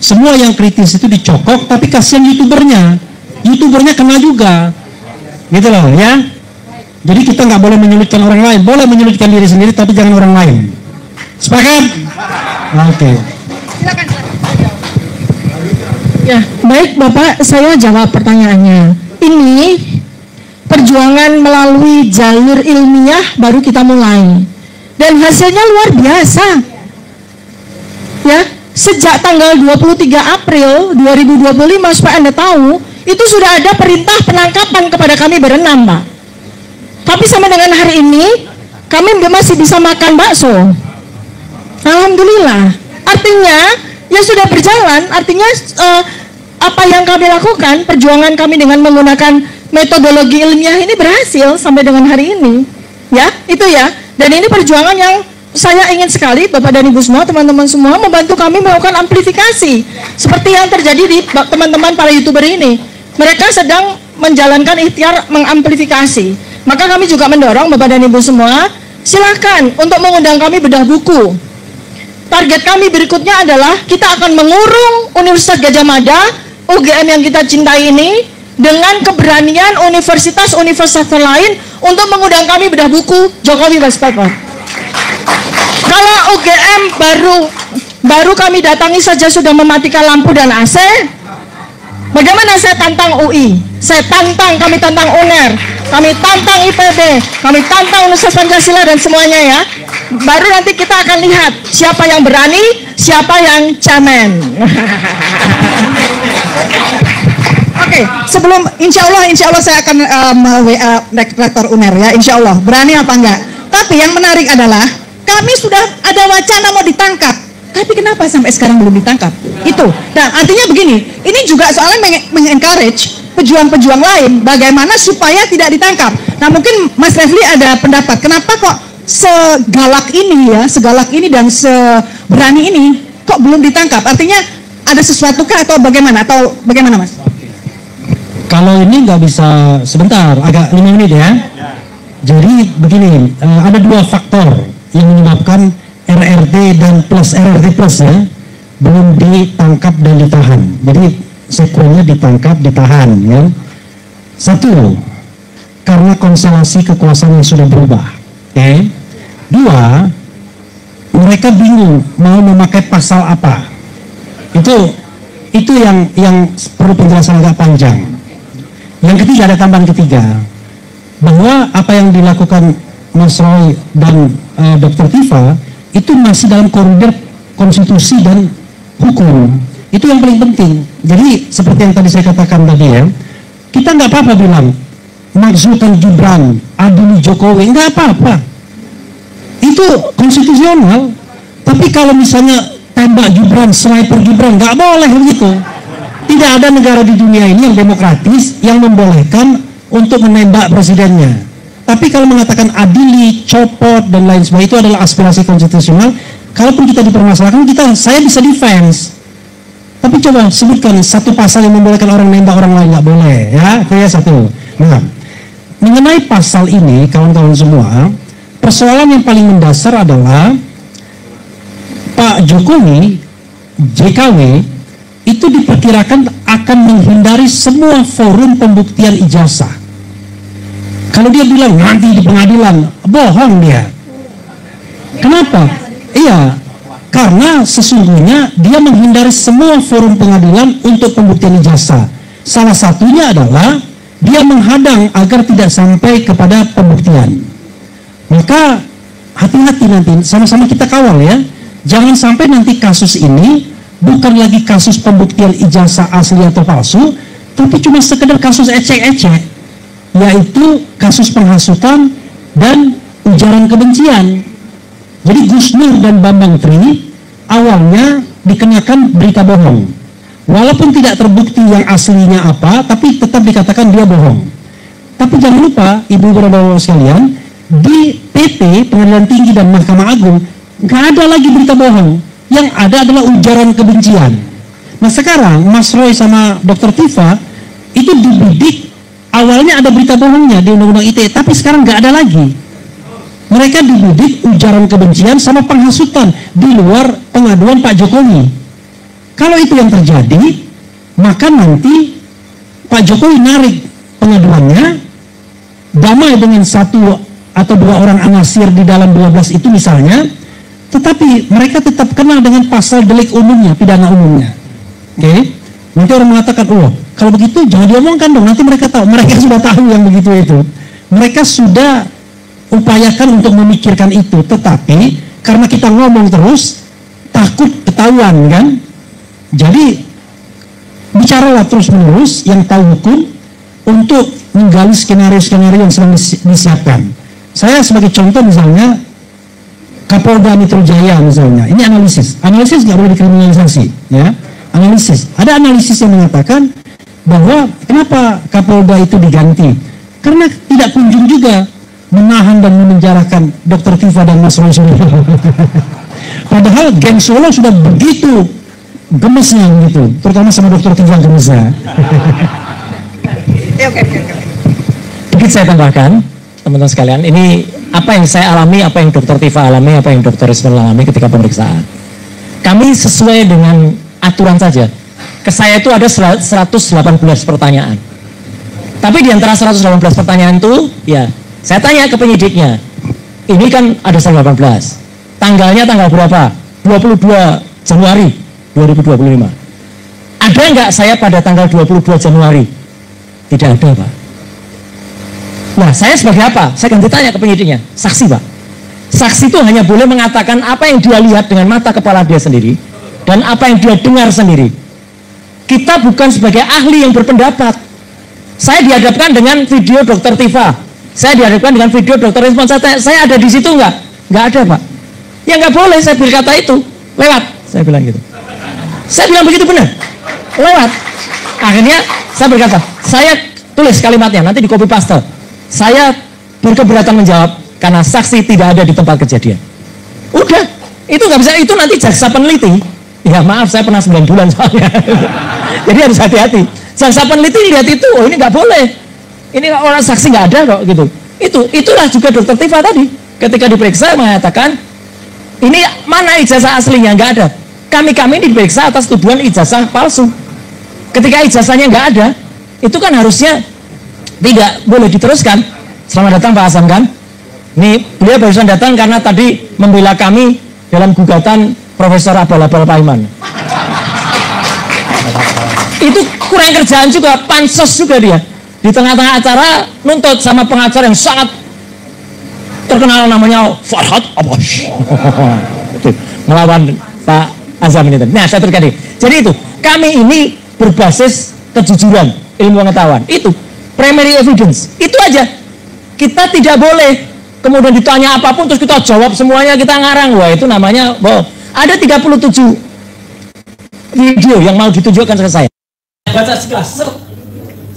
semua yang kritis itu dicokok, tapi kasihan YouTubernya kena juga, gitu loh ya. Jadi kita nggak boleh menyulitkan orang lain, boleh menyulitkan diri sendiri, tapi jangan orang lain. Sepakat? Oke.
Ya, baik Bapak, saya jawab pertanyaannya. Ini perjuangan melalui jalur ilmiah baru kita mulai, dan hasilnya luar biasa. Ya, sejak tanggal 23 April 2025, supaya Anda tahu, itu sudah ada perintah penangkapan kepada kami berenam, Pak. Tapi sampai dengan hari ini, kami masih bisa makan bakso. Alhamdulillah. Artinya, ya sudah berjalan. Artinya, apa yang kami lakukan, perjuangan kami dengan menggunakan metodologi ilmiah ini berhasil sampai dengan hari ini. Ya, itu ya. Dan ini perjuangan yang saya ingin sekali Bapak dan Ibu semua, teman-teman semua, membantu kami melakukan amplifikasi seperti yang terjadi di teman-teman para YouTuber ini. Mereka sedang menjalankan ikhtiar mengamplifikasi. Maka kami juga mendorong Bapak dan Ibu semua, silakan untuk mengundang kami bedah buku. Target kami berikutnya adalah kita akan mengurung Universitas Gadjah Mada, UGM yang kita cintai ini, dengan keberanian universitas-universitas lain untuk mengundang kami bedah buku Jokowi Best Paper. Kalau UGM baru kami datangi saja sudah mematikan lampu dan AC, Bagaimana saya tantang UI? Kami tantang UNER, kami tantang IPB, kami tantang Universitas Pancasila dan semuanya ya. Baru nanti kita akan lihat siapa yang berani, siapa yang cemen. Oke, sebelum insya Allah saya akan WA rektor UNER ya, insya Allah berani apa enggak. Tapi yang menarik adalah kami sudah ada wacana mau ditangkap, tapi kenapa sampai sekarang belum ditangkap? Itu. Dan artinya begini, ini juga soalnya mengencourage pejuang-pejuang lain bagaimana supaya tidak ditangkap. Nah mungkin Mas Refli ada pendapat, kenapa kok segalak ini dan seberani ini kok belum ditangkap? Artinya ada sesuatu kah atau bagaimana? Atau bagaimana Mas?
Kalau ini nggak bisa sebentar, agak 5 menit ya. Jadi begini, ada 2 faktor yang menyebabkan RRT dan plus RRT plus ya belum ditangkap dan ditahan. Jadi sekuennya ditangkap, ditahan ya. 1, karena konstelasi kekuasaan yang sudah berubah. Oke. 2, mereka bingung mau memakai pasal apa. Itu yang perlu penjelasan agak panjang. Yang ketiga, ada tambahan ketiga, bahwa apa yang dilakukan Mas Roy dan Dr. Tifa itu masih dalam koridor konstitusi dan hukum. Itu yang paling penting. Jadi seperti yang tadi saya katakan tadi ya, kita nggak apa-apa bilang makzulkan Gibran, adili Jokowi, nggak apa-apa. Itu konstitusional. Tapi kalau misalnya tembak Gibran, sniper Gibran, nggak boleh begitu. Tidak ada negara di dunia ini yang demokratis yang membolehkan untuk menembak presidennya. Tapi kalau mengatakan adili, copot dan lain sebagainya, itu adalah aspirasi konstitusional. Kalaupun kita dipermasalahkan, saya bisa defense. Tapi coba sebutkan satu pasal yang membolehkan orang nembak orang lain, nggak boleh ya. Itu ya satu. Nah, mengenai pasal ini kawan-kawan semua, persoalan yang paling mendasar adalah Pak Jokowi, JKW itu diperkirakan akan menghindari semua forum pembuktian ijazah. Kalau dia bilang nanti di pengadilan, bohong dia. Kenapa? Iya, karena sesungguhnya dia menghindari semua forum pengadilan untuk pembuktian ijazah. Salah satunya adalah dia menghadang agar tidak sampai kepada pembuktian. Maka hati-hati nanti, sama-sama kita kawal ya. Jangan sampai nanti kasus ini bukan lagi kasus pembuktian ijazah asli atau palsu, tapi cuma sekedar kasus ecek-ecek, yaitu kasus penghasutan dan ujaran kebencian. Jadi Gus Nur dan Bambang Tri awalnya dikenakan berita bohong, walaupun tidak terbukti yang aslinya apa, tapi tetap dikatakan dia bohong. Tapi jangan lupa ibu-ibu dan bapak sekalian, di PT Pengadilan Tinggi dan Mahkamah Agung nggak ada lagi berita bohong. Yang ada adalah ujaran kebencian. Nah sekarang Mas Roy sama Dr. Tifa itu dibidik, awalnya ada berita bohongnya di Undang-Undang ITE, tapi sekarang nggak ada lagi. Mereka dibidik ujaran kebencian sama penghasutan di luar pengaduan Pak Jokowi. Kalau itu yang terjadi, maka nanti Pak Jokowi narik pengaduannya, damai dengan 1 atau 2 orang anasir di dalam 12 itu misalnya, tetapi mereka tetap kena dengan pasal delik umumnya, pidana umumnya. Oke? Nanti orang mengatakan, oh kalau begitu jangan diomongkan dong, nanti mereka tahu. Mereka sudah tahu yang begitu itu. Mereka sudah upayakan untuk memikirkan itu, tetapi karena kita ngomong terus, takut ketahuan kan? Jadi bicaralah terus menerus yang tahu hukum untuk menggali skenario-skenario yang sedang disiapkan. Saya sebagai contoh misalnya, Kapolda Metro Jaya misalnya, ini analisis nggak boleh dikriminalisasi, ya. Analisis, ada analisis yang mengatakan bahwa kenapa Kapolda itu diganti? Karena tidak kunjung juga menahan dan memenjarakan Dr. Tifa dan Mas Roy Suryo. Padahal geng Solo sudah begitu gemesnya gitu, terutama sama Dr. Tifa gemesnya.
Oke.
Sedikit saya tambahkan, teman-teman sekalian, ini apa yang saya alami, apa yang Dr. Tifa alami, apa yang Dr. Ismail alami ketika pemeriksaan. Kami sesuai dengan aturan saja. Ke saya itu ada 118 pertanyaan. Tapi di antara 118 pertanyaan itu, ya, saya tanya ke penyidiknya. Ini kan ada 118. Tanggalnya tanggal berapa? 22 Januari 2025. Ada nggak saya pada tanggal 22 Januari? Tidak ada, Pak. Nah, saya sebagai apa? Saya ganti tanya ke penyidiknya. Saksi, Pak. Saksi itu hanya boleh mengatakan apa yang dia lihat dengan mata kepala dia sendiri dan apa yang dia dengar sendiri. Kita bukan sebagai ahli yang berpendapat. Saya dihadapkan dengan video Dr. Tifa. Saya dihadapkan dengan video Dr. Respon. Saya ada di situ nggak? Nggak ada, Pak. Ya nggak boleh saya berkata itu. Lewat. Saya bilang gitu. Saya bilang begitu benar. Lewat. Akhirnya saya berkata, saya tulis kalimatnya, nanti di copy paste. Saya berkeberatan menjawab karena saksi tidak ada di tempat kejadian. Udah, itu nggak bisa, itu nanti jaksa peneliti. Ya maaf, saya pernah 9 bulan soalnya. Jadi harus hati-hati. Jaksa peneliti lihat itu, oh ini nggak boleh. Ini orang saksi nggak ada kok gitu. Itulah juga Dr. Tifa tadi. Ketika diperiksa mengatakan, ini mana ijazah aslinya, nggak ada. Kami ini diperiksa atas tuduhan ijazah palsu. Ketika ijazahnya nggak ada, itu kan harusnya tidak boleh diteruskan. Selamat datang Pak Hasan kan? Ini beliau barusan datang karena tadi membela kami dalam gugatan Profesor Abal-Abal Paiman. Itu kurang kerjaan juga, pansos juga dia. Di tengah-tengah acara nuntut sama pengacara yang sangat terkenal namanya Farhad Abbas. Melawan Pak Azam ini tadi. Nah, saya terkait. Jadi itu, kami ini berbasis kejujuran, ilmu pengetahuan. Itu primary evidence. Itu aja. Kita tidak boleh kemudian ditanya apapun terus kita jawab semuanya, kita ngarang. Wah, itu namanya ada 37 video yang mau ditunjukkan ke saya. Baca sekelas.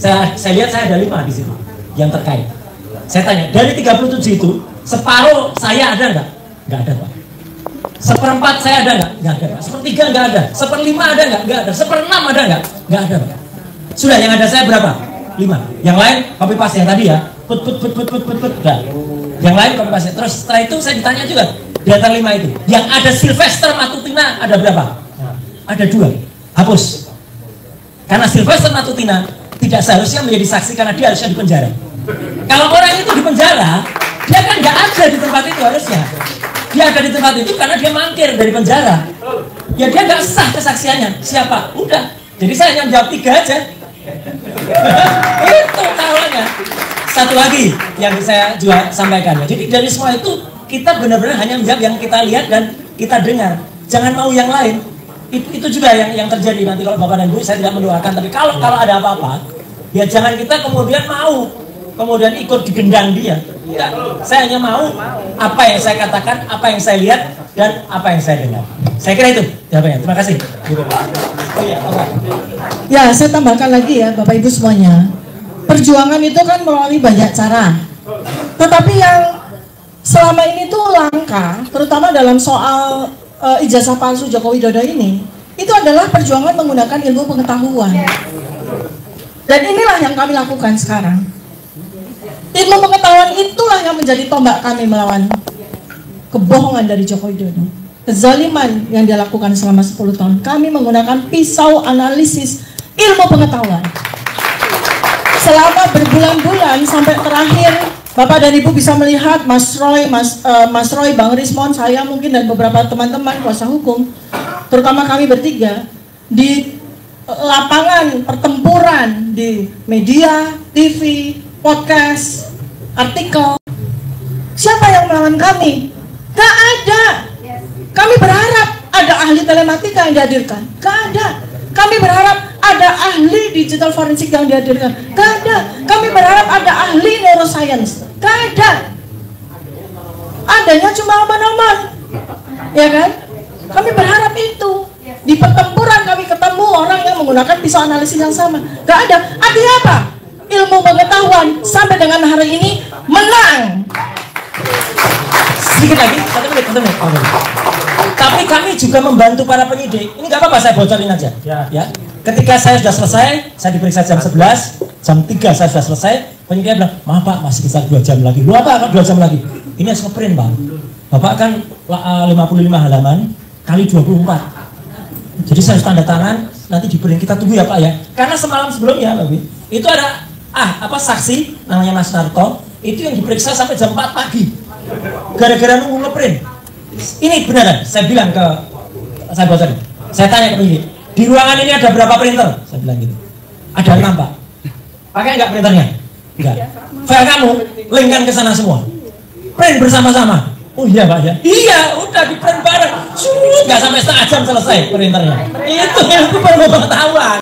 Saya lihat saya ada 5 di situ yang terkait. Saya tanya, dari 37 itu separuh saya ada nggak? Nggak ada, Pak. 1/4 saya ada nggak? Nggak ada, Pak. 1/3 nggak ada. 1/5 ada nggak? Nggak ada. 1/6 ada nggak? Nggak ada, Pak. Sudah, yang ada saya berapa? 5. Yang lain copy paste yang tadi ya. Put. Nah. Yang lain copy paste. Terus setelah itu saya ditanya juga di antara 5 itu. Yang ada Sylvester Matutina ada berapa? Ada 2. Hapus. Karena Sylvester Matutina tidak seharusnya menjadi saksi karena dia harusnya di penjara. Kalau orang itu di penjara, dia kan nggak ada di tempat itu harusnya. Dia ada di tempat itu karena dia mangkir dari penjara. Ya dia nggak sah kesaksiannya. Siapa? Udah. Jadi saya hanya menjawab 3 aja. Itu tahuannya. Satu lagi yang saya juga sampaikan. Jadi dari semua itu kita benar-benar hanya menjawab yang kita lihat dan kita dengar. Jangan mau yang lain. Itu juga yang terjadi nanti kalau Bapak dan Ibu, saya tidak mendoakan. Tapi kalau ada apa-apa, ya jangan kita kemudian mau kemudian ikut digendang dia. Tidak. Saya hanya mau apa yang saya katakan, apa yang saya lihat, dan apa yang saya dengar. Saya kira itu jawabannya. Terima kasih.
Ya, saya tambahkan lagi ya Bapak Ibu semuanya. Perjuangan itu kan melalui banyak cara. Tetapi yang selama ini tuh langka, terutama dalam soal ijazah palsu Joko Widodo ini, itu adalah perjuangan menggunakan ilmu pengetahuan. Dan inilah yang kami lakukan sekarang. Ilmu pengetahuan itulah yang menjadi tombak kami melawan kebohongan dari Joko Widodo. Kezaliman yang dia lakukan selama 10 tahun. Kami menggunakan pisau analisis ilmu pengetahuan. Selama berbulan-bulan sampai terakhir Bapak dan Ibu bisa melihat Mas Roy, Bang Rismon, saya mungkin dan beberapa teman-teman kuasa hukum, terutama kami bertiga, di lapangan pertempuran di media, TV, podcast, artikel. Siapa yang melawan kami? Gak ada. Kami berharap ada ahli telematika yang dihadirkan. Gak ada. Kami berharap ada ahli digital forensik yang dihadirkan. Gak ada. Kami berharap ada ahli neuroscience. Gak ada. Adanya cuma oman-oman. Ya kan? Kami berharap itu. Di pertempuran kami ketemu orang yang menggunakan pisau analisis yang sama. Gak ada. Artinya apa? Ilmu pengetahuan sampai dengan hari ini menang.
Sedikit lagi, 1 menit. Tapi kami juga membantu para penyidik. Ini nggak apa-apa, saya bocorin aja. Ya. Ketika saya sudah selesai, saya diperiksa jam 11, jam 3 saya sudah selesai. Penyidiknya bilang, maaf Pak, masih bisa 2 jam lagi. Lu apa? 2 jam lagi. Ini harus ngeprint Pak. Bapak kan 55 halaman kali 24. Jadi saya harus tanda tangan, nanti diprint. Kita tunggu ya Pak ya. Karena semalam sebelumnya, Pak, itu ada saksi namanya Mas Narto, itu yang diperiksa sampai jam 4 pagi. Gara-gara nunggu ngeprint. Ini beneran, saya bilang saya bocorin. Saya tanya ke penyidik, Di ruangan ini ada berapa printer? Saya bilang gitu. Ada 6 Pak. Pakai nggak printernya? Enggak. File kamu linkkan ke sana semua. Print bersama-sama. Oh iya Pak ya. Iya, udah di print bareng. Nggak sampai setengah jam selesai printernya. Itu baru pengetahuan.